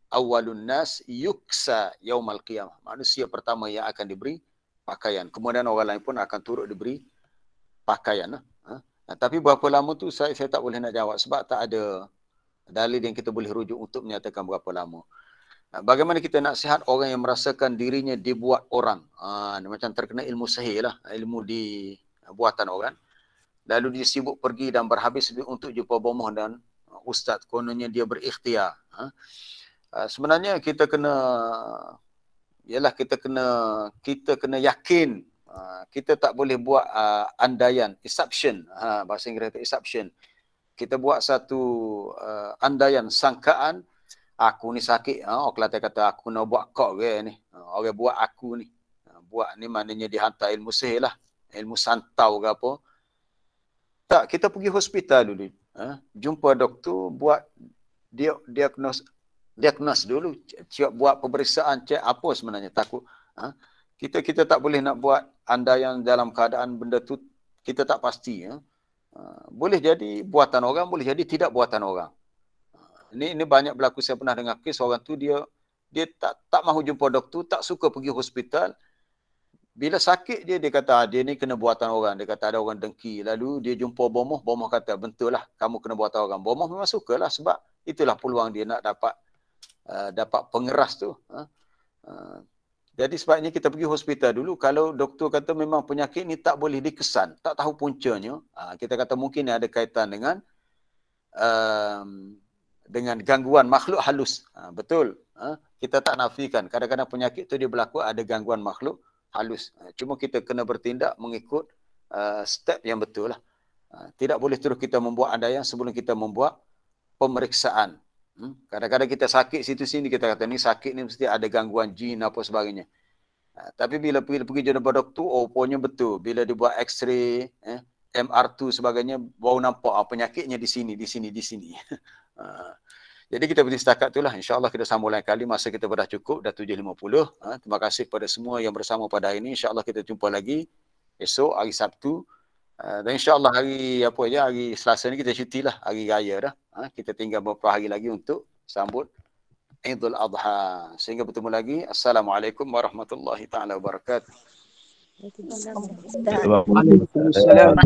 awalun nas yuksa yaumal qiyamah. Manusia pertama yang akan diberi pakaian. Kemudian orang lain pun akan turut diberi pakaian. Tapi berapa lama tu saya tak boleh nak jawab sebab tak ada dalil yang kita boleh rujuk untuk menyatakan berapa lama. Bagaimana kita nak sihat orang yang merasakan dirinya dibuat orang. Macam terkena ilmu sihir lah. Ilmu di buatan orang. Lalu dia sibuk pergi dan berhabis untuk jumpa bomoh dan ustaz. Kononnya dia berikhtiar. Sebenarnya kita kena yakin. Kita tak boleh buat andaian, assumption. Bahasa Inggeris itu assumption. Kita buat satu andaian, sangkaan, aku ni sakit. Orang Kelantan kata aku nak buat kau ke ni. Orang buat aku ni. Buat ni maknanya dihantar ilmu sihir lah. Ilmu santau ke apa. Tak, kita pergi hospital dulu. Jumpa doktor, buat diagnos dulu. Buat pemeriksaan, cek apa sebenarnya takut. Kita tak boleh nak buat andaian dalam keadaan benda tu kita tak pasti. Boleh jadi buatan orang, boleh jadi tidak buatan orang. Ini banyak berlaku. Saya pernah dengar kes orang tu dia tak mahu jumpa doktor, tak suka pergi hospital. Bila sakit dia kata dia ni kena buatan orang. Dia kata ada orang dengki. Lalu dia jumpa bomoh kata betul lah kamu kena buatan orang. Bomoh memang sukalah sebab itulah peluang dia nak dapat pengeras tu. Jadi sebabnya kita pergi hospital dulu. Kalau doktor kata memang penyakit ni tak boleh dikesan, tak tahu puncanya, kita kata mungkin ada kaitan dengan gangguan makhluk halus. Betul. Kita tak nafikan. Kadang-kadang penyakit tu dia berlaku ada gangguan makhluk halus. Cuma kita kena bertindak mengikut step yang betul lah. Tidak boleh terus kita membuat andaian sebelum kita membuat pemeriksaan. Kadang-kadang kita sakit situ-sini, kita kata ni sakit ni mesti ada gangguan jin apa sebagainya. Tapi bila pergi jumpa doktor, rupanya betul. Bila dibuat X-ray, MR2 sebagainya, baru nampak penyakitnya di sini. Jadi kita berhenti setakat itulah. InsyaAllah kita sambung lain kali. Masa kita dah cukup, dah 7.50. Terima kasih kepada semua yang bersama pada hari ini. InsyaAllah kita jumpa lagi esok, hari Sabtu. Dan insyaAllah hari Selasa ni kita cuti lah, hari raya dah. Kita tinggal beberapa hari lagi untuk sambut Idul Adha. Sehingga bertemu lagi. Assalamualaikum warahmatullahi taala wabarakatuh. Waalaikumsalam.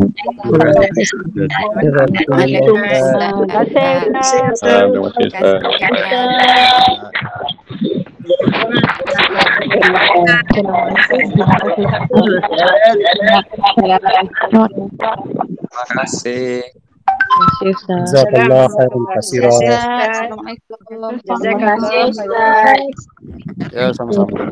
Terima kasih. Jazakallah khairan katsira. Assalamualaikum. Jazakallah. Ya, sama-sama.